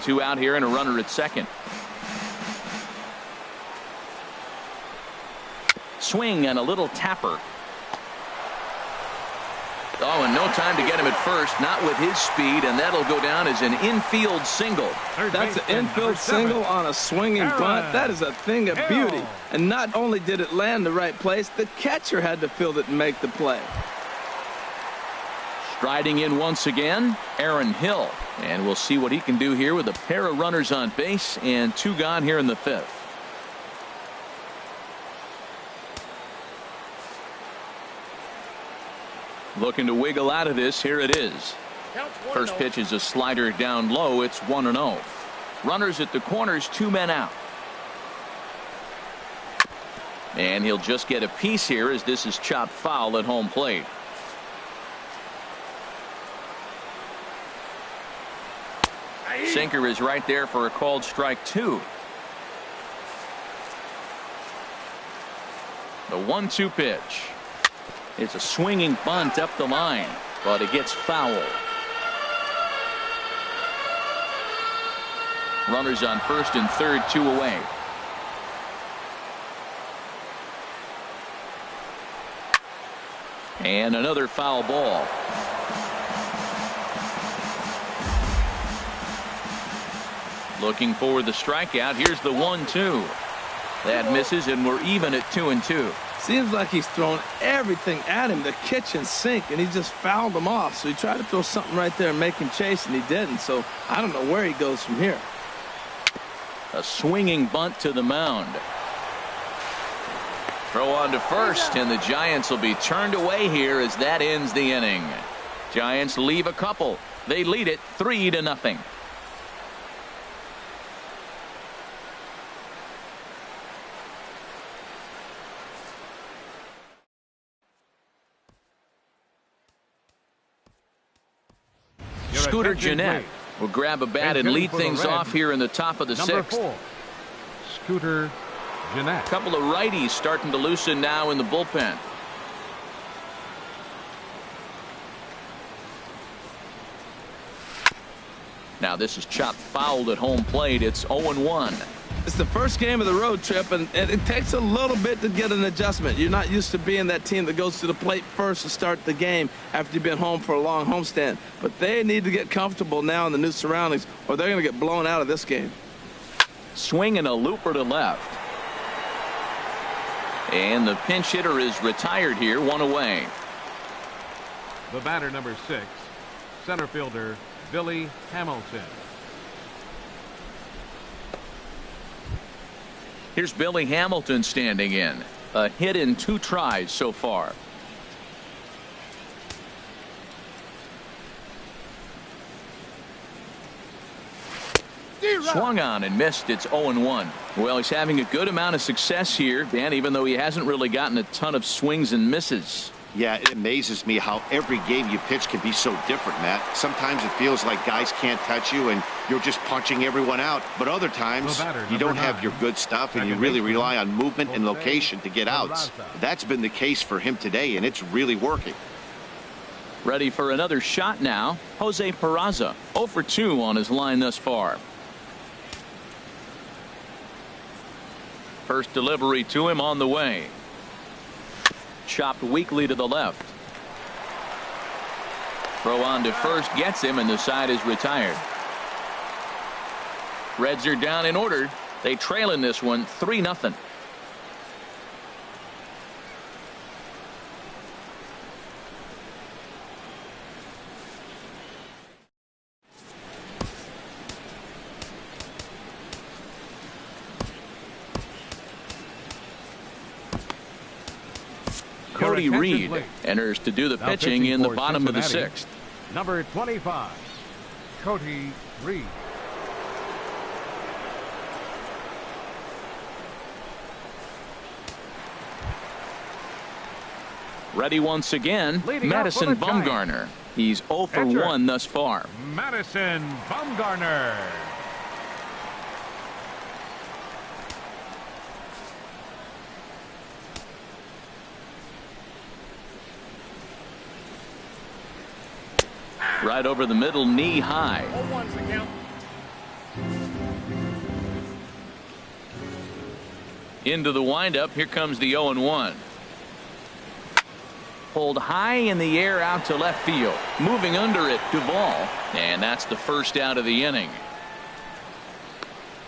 Speaker 1: Two out here and a runner at second. Swing and a little tapper. Oh, and no time to get him at first, not with his speed, and that'll go down as an infield single.
Speaker 2: That's an infield single on a swinging bunt. That is a thing of beauty. And not only did it land the right place, the catcher had to field it and make the play.
Speaker 1: Striding in once again, Aaron Hill. And we'll see what he can do here with a pair of runners on base and 2 gone here in the 5th. Looking to wiggle out of this. Here it is. First pitch is a slider down low. It's 1-0. Runners at the corners, 2 men out. And he'll just get a piece here as this is chopped foul at home plate. Sinker is right there for a called strike 2. The 1-2 pitch. It's a swinging bunt up the line, but it gets foul. Runners on first and third, 2 away. And another foul ball. Looking for the strikeout. Here's the 1-2. That misses, and we're even at 2-2.
Speaker 2: Seems like he's thrown everything at him, the kitchen sink, and he just fouled him off. So he tried to throw something right there and make him chase, and he didn't. So I don't know where he goes from here.
Speaker 1: A swinging bunt to the mound. Throw on to first, and the Giants will be turned away here as that ends the inning. Giants leave a couple. They lead it 3-0. Scooter Gennett will grab a bat and lead things off here in the top of the 6th.
Speaker 3: 4, Scooter Gennett.
Speaker 1: A couple of righties starting to loosen now in the bullpen. Now this is chopped fouled at home plate. It's 0-1.
Speaker 2: It's the first game of the road trip, and it takes a little bit to get an adjustment. You're not used to being that team that goes to the plate first to start the game after you've been home for a long homestand. But they need to get comfortable now in the new surroundings, or they're going to get blown out of this game.
Speaker 1: Swing and a looper to left. And the pinch hitter is retired here, 1 away.
Speaker 3: The batter, number 6, center fielder Billy Hamilton.
Speaker 1: Here's Billy Hamilton standing in. A hit in 2 tries so far. Swung on and missed. It's 0-1. Well, he's having a good amount of success here, Dan, even though he hasn't really gotten a ton of swings and misses.
Speaker 4: Yeah, it amazes me how every game you pitch can be so different, Matt. Sometimes it feels like guys can't touch you and you're just punching everyone out. But other times you don't have your good stuff and you really rely on movement and location to get outs. That's been the case for him today, and it's really working.
Speaker 1: Ready for another shot now. Jose Peraza, 0 for 2 on his line thus far. First delivery to him on the way. Chopped weakly to the left. Throw on to first gets him, and the side is retired. Reds are down in order. They trail in this one 3-0. Cody Reed enters to do the pitching in the bottom of the 6th.
Speaker 3: Number 25, Cody Reed.
Speaker 1: Ready once again, Madison Bumgarner. He's 0 for 1 thus far.
Speaker 3: Madison Bumgarner.
Speaker 1: Right over the middle, knee high. Into the windup. Here comes the 0-1. Pulled high in the air out to left field. Moving under it, Duvall. And that's the first out of the inning.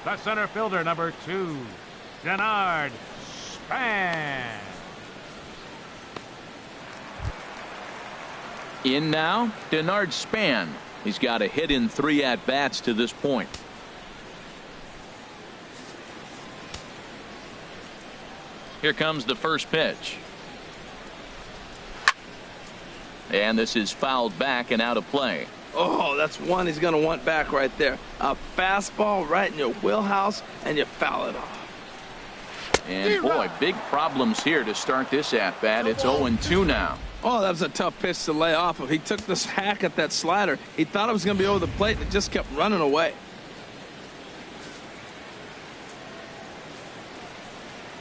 Speaker 3: The center fielder, number 2, Denard Span.
Speaker 1: In now, Denard Span. He's got a hit in 3 at-bats to this point. Here comes the first pitch. And this is fouled back and out of play.
Speaker 2: Oh, that's one he's going to want back right there. A fastball right in your wheelhouse, and you foul it off.
Speaker 1: And boy, big problems here to start this at-bat. It's 0-2 now.
Speaker 2: Oh, that was a tough pitch to lay off of. He took this hack at that slider. He thought it was going to be over the plate, and it just kept running away.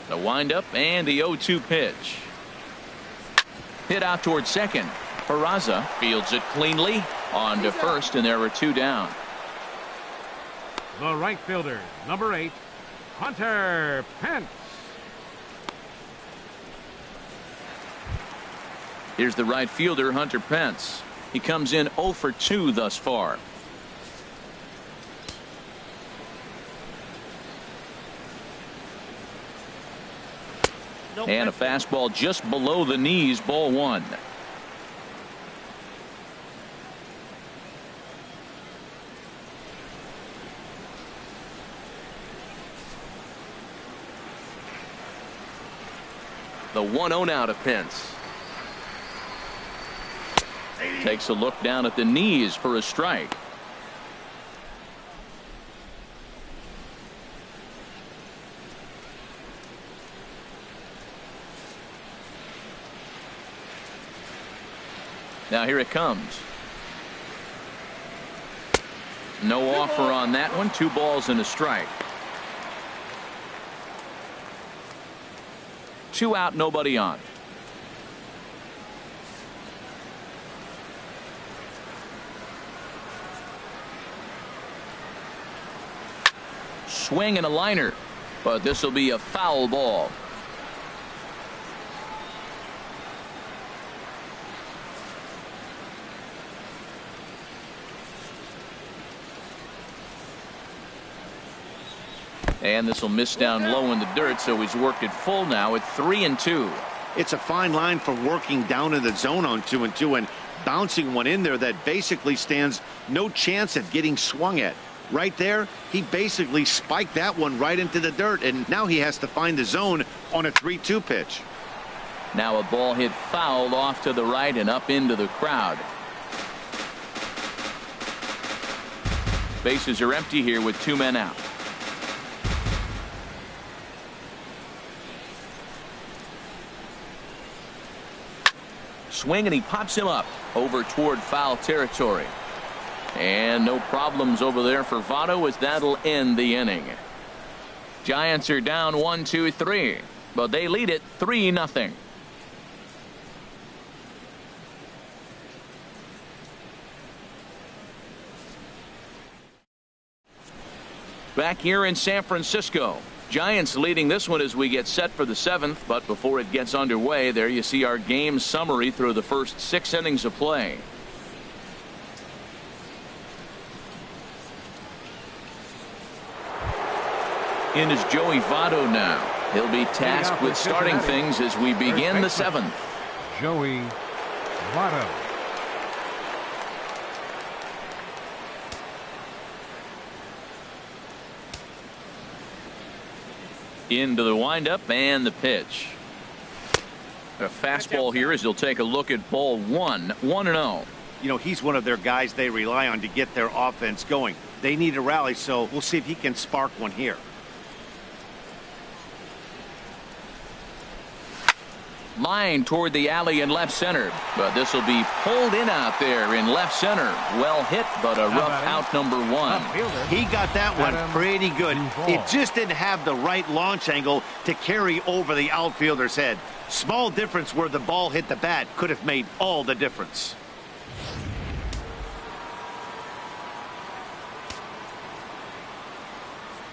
Speaker 1: The windup and the 0-2 pitch. Hit out towards second. Peraza fields it cleanly on to first, and there are 2 down.
Speaker 3: The right fielder, number 8, Hunter Pence.
Speaker 1: Here's the right fielder, Hunter Pence. He comes in 0 for 2 thus far. And a fastball just below the knees, ball 1. The 1-0 now to Pence. Takes a look down at the knees for a strike. Now here it comes. No offer on that one. 2 balls and a strike. 2 out, nobody on. Swing and a liner, but this will be a foul ball. And this will miss down low in the dirt, so he's worked it full now at 3-2.
Speaker 4: It's a fine line for working down in the zone on 2-2 and bouncing one in there that basically stands no chance at getting swung at. Right there, he basically spiked that one right into the dirt, and now he has to find the zone on a 3-2 pitch.
Speaker 1: Now a ball hit foul off to the right and up into the crowd. Bases are empty here with 2 men out. Swing, and he pops him up over toward foul territory. And no problems over there for Votto, as that'll end the inning. Giants are down 1-2-3, but they lead it 3-0. Back here in San Francisco, Giants leading this one as we get set for the 7th, but before it gets underway, there you see our game summary through the first 6 innings of play. In is Joey Votto now. He'll be tasked with starting things as we begin the 7th.
Speaker 3: Joey Votto.
Speaker 1: Into the windup and the pitch. A fastball here as he'll take a look at ball 1. 1-0.
Speaker 4: You know, he's one of their guys they rely on to get their offense going. They need a rally, so we'll see if he can spark one here.
Speaker 1: Line toward the alley in left center, but this will be pulled in out there in left center. Well hit, but a rough out, number 1.
Speaker 4: He got that one pretty good. It just didn't have the right launch angle to carry over the outfielder's head. Small difference where the ball hit the bat could have made all the difference.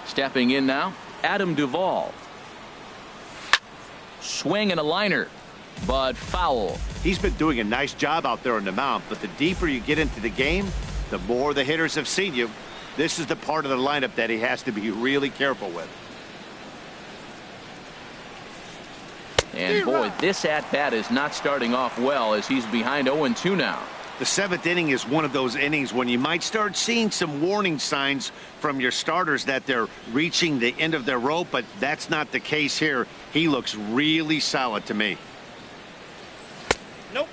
Speaker 1: Stepping in now, Adam Duvall. Swing and a liner, but foul.
Speaker 4: He's been doing a nice job out there on the mound, but the deeper you get into the game, the more the hitters have seen you. This is the part of the lineup that he has to be really careful with.
Speaker 1: And boy, this at-bat is not starting off well as he's behind 0-2 now.
Speaker 4: The seventh inning is one of those innings when you might start seeing some warning signs from your starters that they're reaching the end of their rope, but that's not the case here. He looks really solid to me.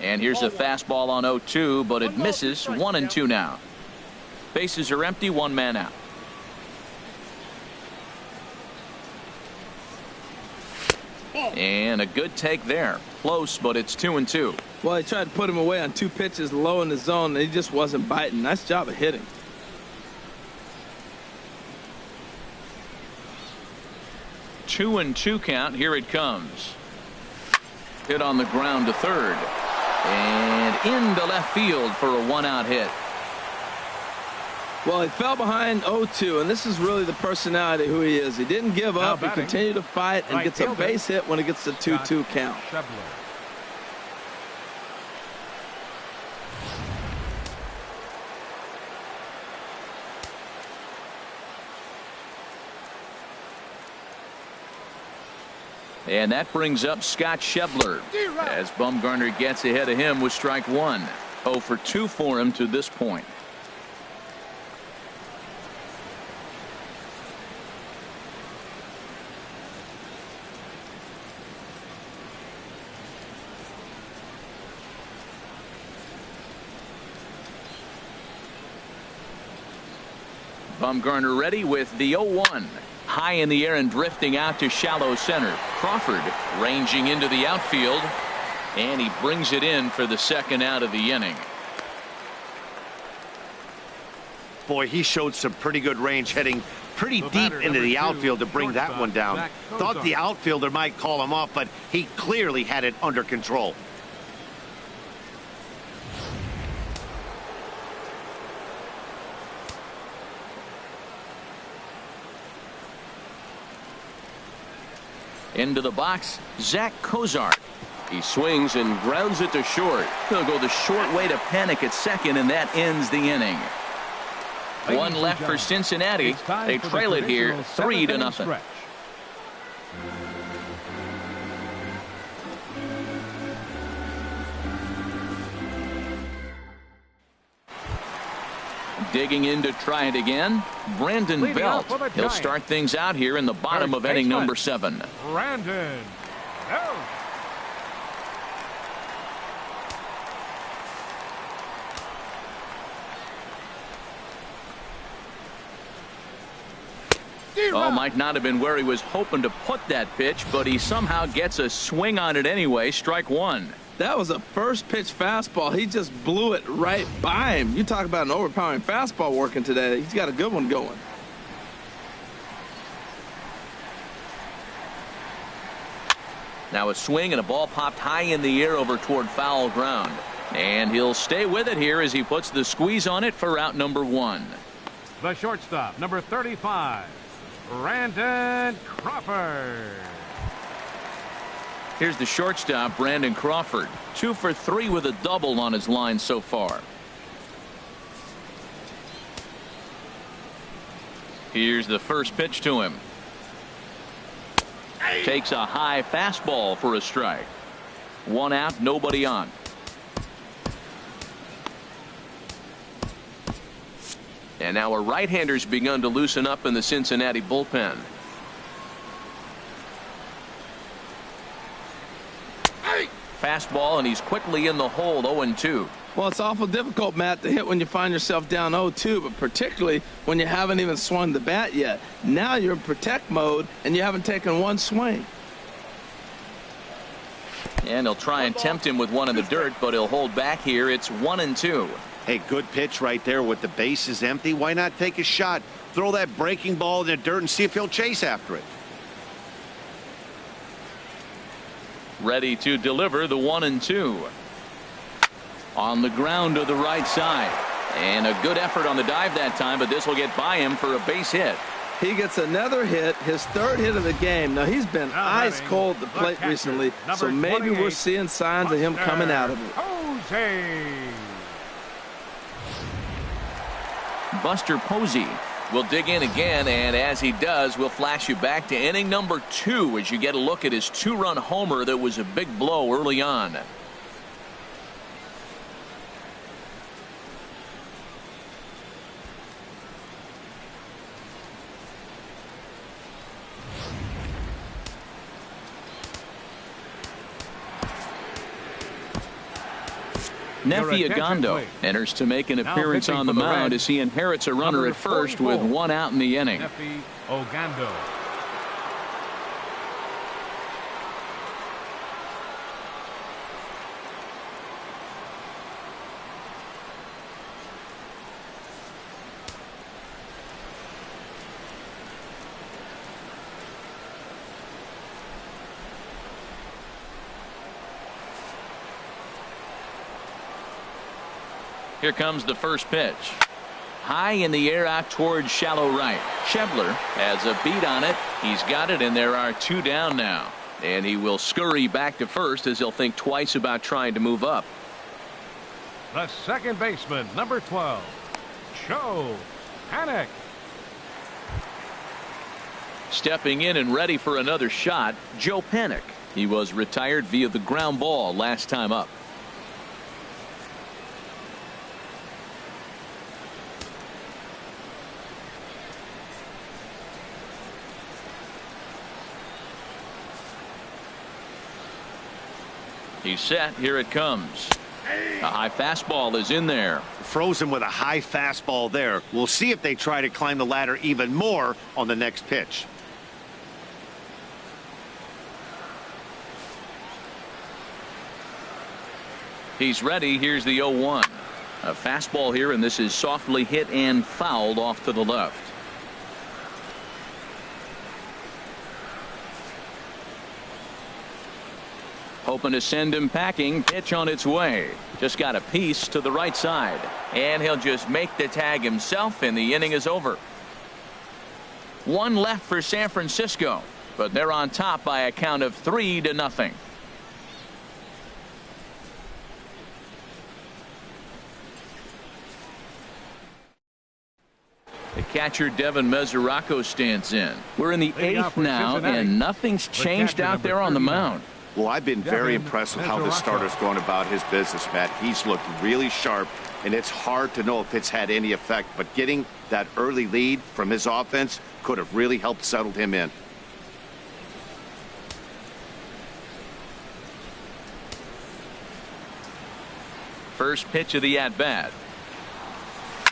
Speaker 1: And here's a fastball on 0-2, but it misses. 1-2 now. Bases are empty, one man out. And a good take there. Close, but it's 2-2.
Speaker 2: Well, he tried to put him away on 2 pitches low in the zone, and he just wasn't biting. Nice job of hitting.
Speaker 1: Two and 2 count. Here it comes. Hit on the ground to third. And into left field for a 1-out hit.
Speaker 2: Well, he fell behind 0-2, and this is really the personality who he is. He didn't give up. He continued to fight and gets a base hit when it gets the 2-2 count.
Speaker 1: And that brings up Scott Schebler as Bumgarner gets ahead of him with strike one. 0 for 2 for him to this point. Bumgarner ready with the 0-1. High in the air and drifting out to shallow center. Crawford ranging into the outfield, and he brings it in for the second out of the inning.
Speaker 4: Boy, he showed some pretty good range, heading pretty deep into the outfield to bring that one down. Thought the outfielder might call him off, but he clearly had it under control.
Speaker 1: Into the box, Zach Cozart. He swings and grounds it to short. He'll go the short way to Panic at second, and that ends the inning. One left for Cincinnati. They trail it here 3-0. Digging in to try it again, Brandon Belt. He'll start things out here in the bottom of inning number 7.
Speaker 3: Brandon Belt.
Speaker 1: Oh, might not have been where he was hoping to put that pitch, but he somehow gets a swing on it anyway. Strike one.
Speaker 2: That was a first pitch fastball. He just blew it right by him. You talk about an overpowering fastball working today. He's got a good one going.
Speaker 1: Now a swing and a ball popped high in the air over toward foul ground. And he'll stay with it here as he puts the squeeze on it for out number 1.
Speaker 3: The shortstop, number 35, Brandon Crawford.
Speaker 1: Here's the shortstop, Brandon Crawford. 2 for 3 with a double on his line so far. Here's the first pitch to him. Takes a high fastball for a strike. 1 out, nobody on. And now a right-hander's begun to loosen up in the Cincinnati bullpen. Fastball, and he's quickly in the hole. 0-2.
Speaker 2: Well, it's awful difficult, Matt, to hit when you find yourself down 0-2, but particularly when you haven't even swung the bat yet. Now you're in protect mode, and you haven't taken one swing.
Speaker 1: And he'll try and tempt him with one in the dirt, but he'll hold back here. It's 1-2.
Speaker 4: Hey, good pitch right there with the bases empty. Why not take a shot? Throw that breaking ball in the dirt and see if he'll chase after it.
Speaker 1: Ready to deliver the 1-2. On the ground to the right side. And a good effort on the dive that time, but this will get by him for a base hit.
Speaker 2: He gets another hit, his 3rd hit of the game. Now, he's been ice cold at the plate recently, so maybe we're seeing signs of him coming out of it.
Speaker 1: Buster Posey will dig in again, and as he does, we'll flash you back to inning number 2 as you get a look at his 2-run homer that was a big blow early on. Nefi
Speaker 3: attention,
Speaker 1: Ogando
Speaker 3: please.
Speaker 1: enters to make an
Speaker 3: Now
Speaker 1: appearance
Speaker 3: pitching
Speaker 1: on the
Speaker 3: for the
Speaker 1: mound
Speaker 3: Reds,
Speaker 1: as he inherits a runner
Speaker 3: number
Speaker 1: at first
Speaker 3: 44,
Speaker 1: with 1 out in the inning.
Speaker 3: Nefi Ogando.
Speaker 1: Here comes the first pitch. High in the air out towards shallow right. Schebler has a beat on it. He's got it, and there are 2 down now. And he will scurry back to first as he'll think twice about trying to move up.
Speaker 3: The second baseman, number 12, Joe Panik.
Speaker 1: Stepping in and ready for another shot, Joe Panik. He was retired via the ground ball last time up. He's set. Here it comes. A high fastball is in there.
Speaker 4: Frozen with a high fastball there. We'll see if they try to climb the ladder even more on the next pitch.
Speaker 1: He's ready. Here's the 0-1. A fastball here, and this is softly hit and fouled off to the left. Hoping to send him packing. Pitch on its way. Just got a piece to the right side. And he'll just make the tag himself, and the inning is over. 1 left for San Francisco, but they're on top by a count of 3-0. The catcher Devin Mesoraco stands in. We're in the 8th now, and nothing's changed out there on the mound.
Speaker 4: Well, I've been very impressed with how this starter's going about his business, Matt. He's looked really sharp, and it's hard to know if it's had any effect, but getting that early lead from his offense could have really helped settle him in.
Speaker 1: First pitch of the at-bat.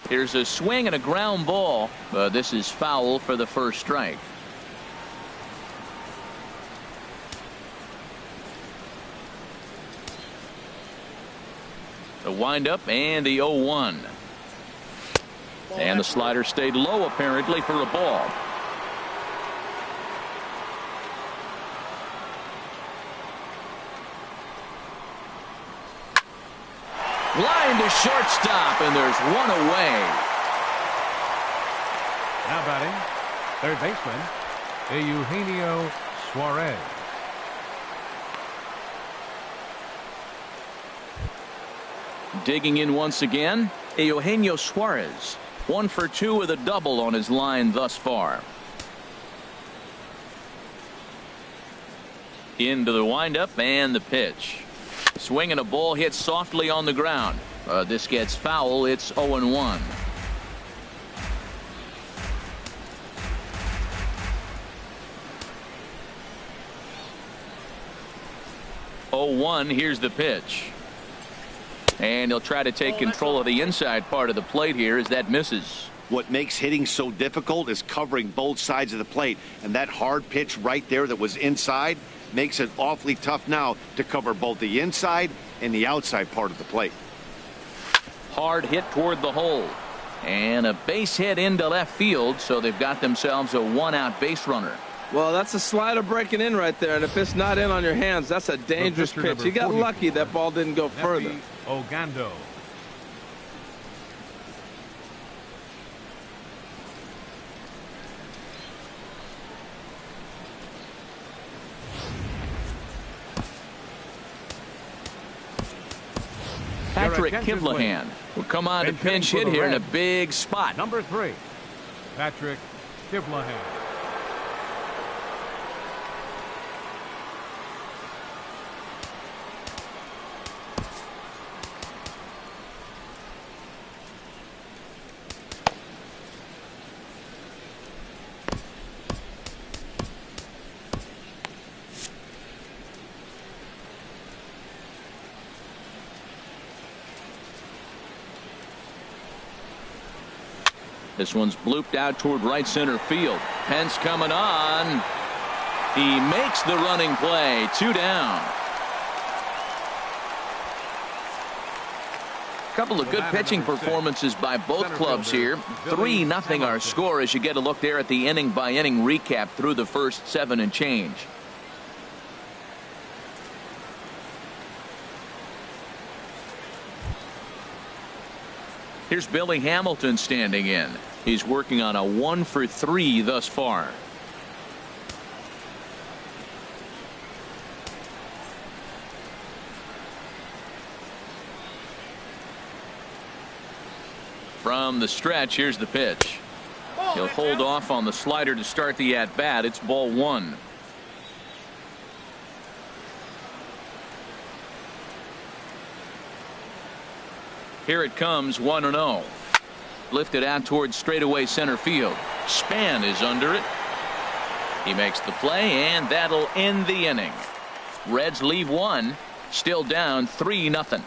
Speaker 1: Here's a swing and a ground ball, but this is foul for the first strike. The windup and the 0-1. And the slider stayed low apparently for a ball. Line to shortstop, and there's 1 away.
Speaker 3: Now batting, third baseman, Eugenio Suarez.
Speaker 1: Digging in once again, Eugenio Suarez. 1 for 2 with a double on his line thus far. Into the windup and the pitch. Swing and a ball hit softly on the ground. This gets foul. It's 0-1. Here's the pitch. And he'll try to take control of the inside part of the plate here as that misses.
Speaker 4: What makes hitting so difficult is covering both sides of the plate, and that hard pitch right there that was inside makes it awfully tough now to cover both the inside and the outside part of the plate.
Speaker 1: Hard hit toward the hole, and a base hit into left field, so they've got themselves a 1-out base runner.
Speaker 2: Well, that's a slider breaking in right there, and if it's not in on your hands, that's a dangerous pitch. He got lucky that ball didn't go further.
Speaker 3: Ogando.
Speaker 1: Patrick Kivlahan will come on to pinch hit here in a big spot.
Speaker 3: Number 3, Patrick Kivlahan.
Speaker 1: This one's blooped out toward right center field. Pence coming on. He makes the running play. 2 down. Couple of good pitching performances by both clubs here. 3-0 our score as you get a look there at the inning by inning recap through the first 7 and change. Here's Billy Hamilton standing in. He's working on a 1-for-3 thus far. From the stretch, here's the pitch. He'll hold off on the slider to start the at-bat. It's ball 1. Here it comes, 1-0. Lifted out towards straightaway center field. Span is under it. He makes the play, and that'll end the inning. Reds leave 1, still down 3-0.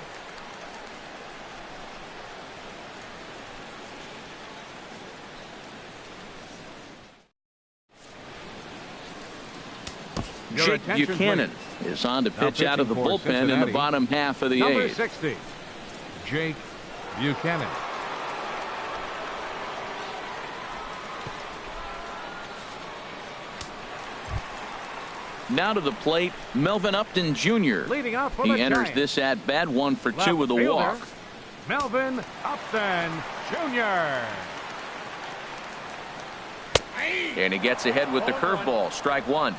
Speaker 1: Jake Buchanan is on to pitch out of the bullpen in the bottom half of the
Speaker 3: Number
Speaker 1: 8th.
Speaker 3: 60, Jake Buchanan.
Speaker 1: Now to the plate, Melvin Upton Jr.
Speaker 3: Leading off for
Speaker 1: He
Speaker 3: the
Speaker 1: enters
Speaker 3: Giants.
Speaker 1: this at bat 1 for 2
Speaker 3: Left
Speaker 1: with a
Speaker 3: fielder,
Speaker 1: walk.
Speaker 3: Melvin Upton Jr.
Speaker 1: And he gets ahead with the curveball. Strike 1.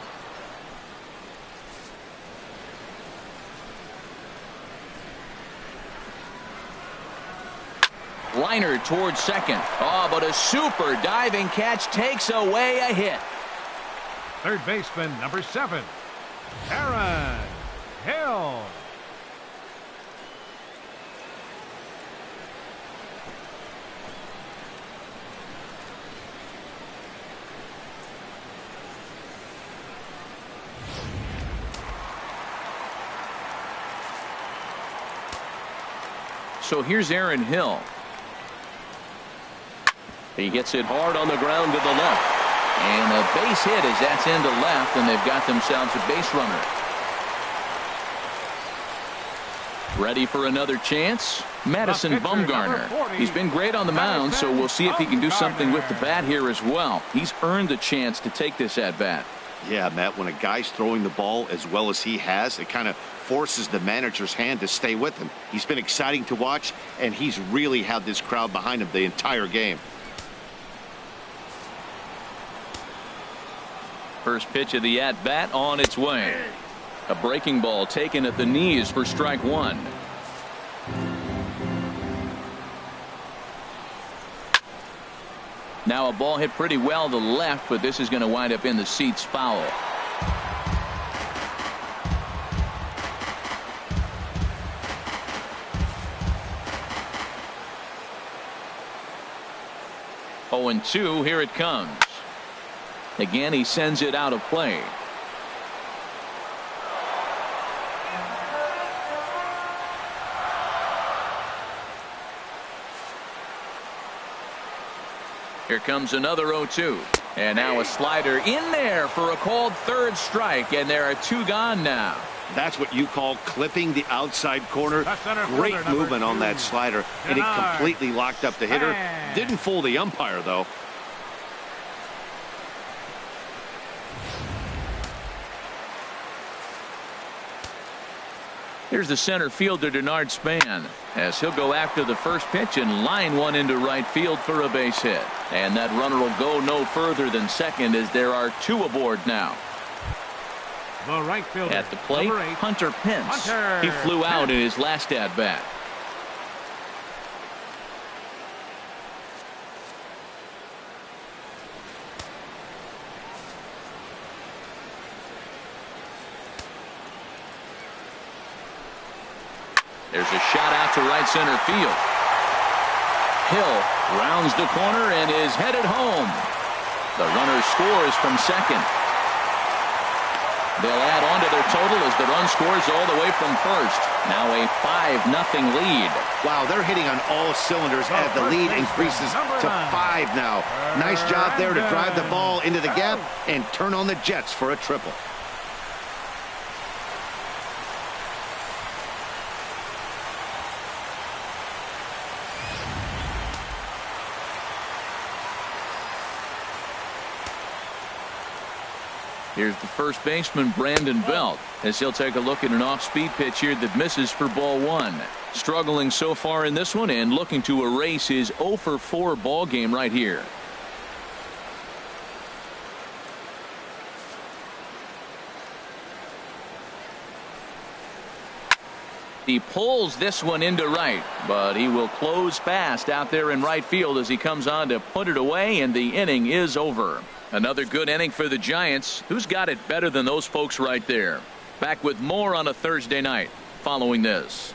Speaker 1: Liner towards second. Oh, but a super diving catch takes away a hit.
Speaker 3: Third baseman, number 7, Aaron Hill.
Speaker 1: So here's Aaron Hill. He gets it hard on the ground to the left. And a base hit as that's into left, and they've got themselves a base runner. Ready for another chance? Madison Bumgarner. He's been great on the mound, so we'll see if he can do something with the bat here as well. He's earned the chance to take this at bat.
Speaker 4: Yeah, Matt, when a guy's throwing the ball as well as he has, it kind of forces the manager's hand to stay with him. He's been exciting to watch, and he's really had this crowd behind him the entire game.
Speaker 1: First pitch of the at-bat on its way. A breaking ball taken at the knees for strike 1. Now a ball hit pretty well to the left, but this is going to wind up in the seats foul. Oh, and 2, here it comes. Again, he sends it out of play. Here comes another 0-2. And now a slider in there for a called third strike, and there are 2 gone now.
Speaker 4: That's what you call clipping the outside corner. Great
Speaker 3: fielder,
Speaker 4: movement on that
Speaker 3: 2.
Speaker 4: slider, and it completely locked up the hitter. Didn't fool the umpire, though.
Speaker 1: Here's the center fielder, Denard Span, as he'll go after the first pitch and line one into right field for a base hit. And that runner will go no further than second as there are 2 aboard now.
Speaker 3: The right fielder,
Speaker 1: at the plate,
Speaker 3: number 8,
Speaker 1: Hunter Pence.
Speaker 3: Hunter
Speaker 1: He flew out
Speaker 3: Pence.
Speaker 1: in his last at bat. There's a shot out to right center field. Hill rounds the corner and is headed home. The runner scores from second. They'll add on to their total as the run scores all the way from first. Now a 5-0 lead.
Speaker 4: Wow, they're hitting on all cylinders as the lead increases to 5 now. Nice job there to drive the ball into the gap and turn on the Jets for a triple.
Speaker 1: Here's the first baseman, Brandon Belt, as he'll take a look at an off-speed pitch here that misses for ball 1. Struggling so far in this one and looking to erase his 0 for 4 ball game right here. He pulls this one into right, but he will close fast out there in right field as he comes on to put it away, and the inning is over. Another good inning for the Giants. Who's got it better than those folks right there? Back with more on a Thursday night following this.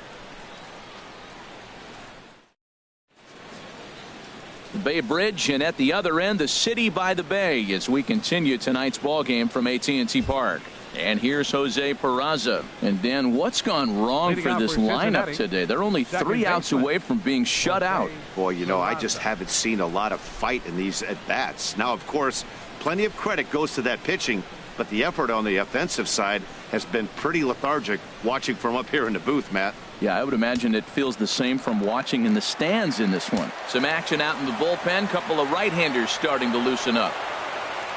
Speaker 1: The Bay Bridge, and at the other end, the city by the bay as we continue tonight's ball game from At&t Park. And here's Jose Peraza. And Dan, what's gone wrong for this lineup today? They're only 3 outs away from being shut out.
Speaker 4: Boy, you know, I just haven't seen a lot of fight in these at-bats. Now, of course, plenty of credit goes to that pitching, but the effort on the offensive side has been pretty lethargic watching from up here in the booth, Matt.
Speaker 1: Yeah, I would imagine it feels the same from watching in the stands in this one. Some action out in the bullpen. Couple of right-handers starting to loosen up.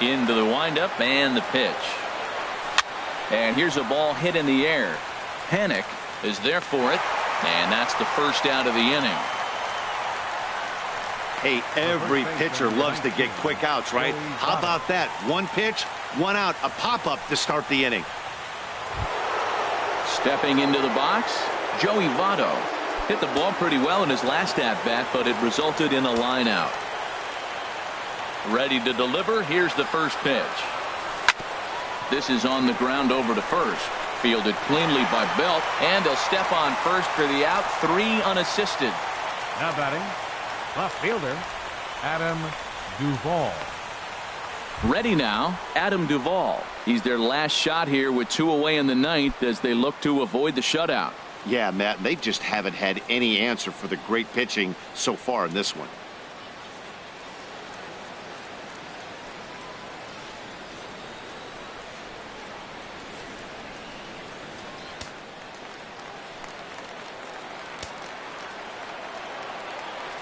Speaker 1: Into the windup and the pitch. And here's a ball hit in the air. Panic is there for it, and that's the first out of the inning.
Speaker 4: Hey, every pitcher loves to get quick outs, right? How about that? 1 pitch, 1 out, a pop-up to start the inning.
Speaker 1: Stepping into the box, Joey Votto hit the ball pretty well in his last at-bat, but it resulted in a line out. Ready to deliver. Here's the first pitch. This is on the ground over to first. Fielded cleanly by Belt, and he'll step on first for the out. 3 unassisted.
Speaker 3: Now batting, left fielder, Adam Duvall.
Speaker 1: Ready now, Adam Duvall. He's their last shot here with 2 away in the 9th as they look to avoid the shutout.
Speaker 4: Yeah, Matt, they just haven't had any answer for the great pitching so far in this one.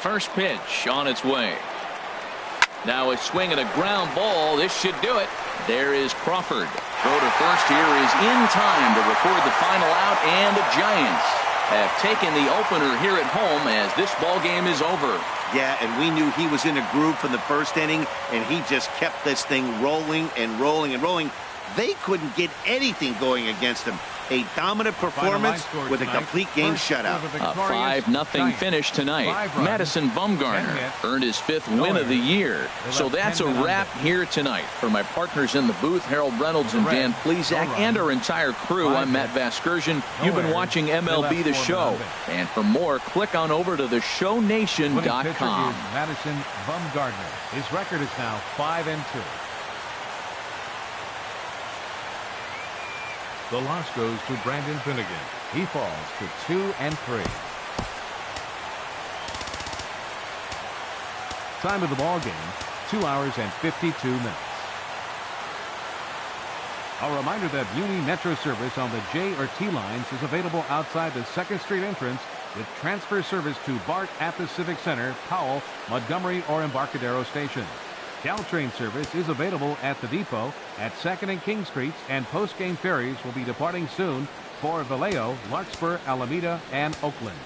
Speaker 1: First pitch on its way. Now a swing and a ground ball. This should do it. There is Crawford. Throw to first here is in time to record the final out, and the Giants have taken the opener here at home as this ball game is over.
Speaker 4: Yeah, and we knew he was in a groove from the first inning, and he just kept this thing rolling and rolling and rolling. They couldn't get anything going against him. A dominant performance with a complete game shutout.
Speaker 1: A 5-0 finish tonight. Madison Bumgarner earned his 5th win of the year. So that's a wrap here tonight. For my partners in the booth, Harold Reynolds and Dan Plesac, and our entire crew, I'm Matt Vasgersian. You've been watching MLB The Show. And for more, click on over to theshownation.com.
Speaker 3: Madison Bumgarner. His record is now 5-2. The loss goes to Brandon Finnegan. He falls to 2-3. Time of the ball game, 2 hours and 52 minutes. A reminder that Muni Metro service on the J or T lines is available outside the 2nd Street entrance with transfer service to BART at the Civic Center, Powell, Montgomery, or Embarcadero stations. Caltrain service is available at the depot at 2nd and King Streets, and post-game ferries will be departing soon for Vallejo, Larkspur, Alameda, and Oakland.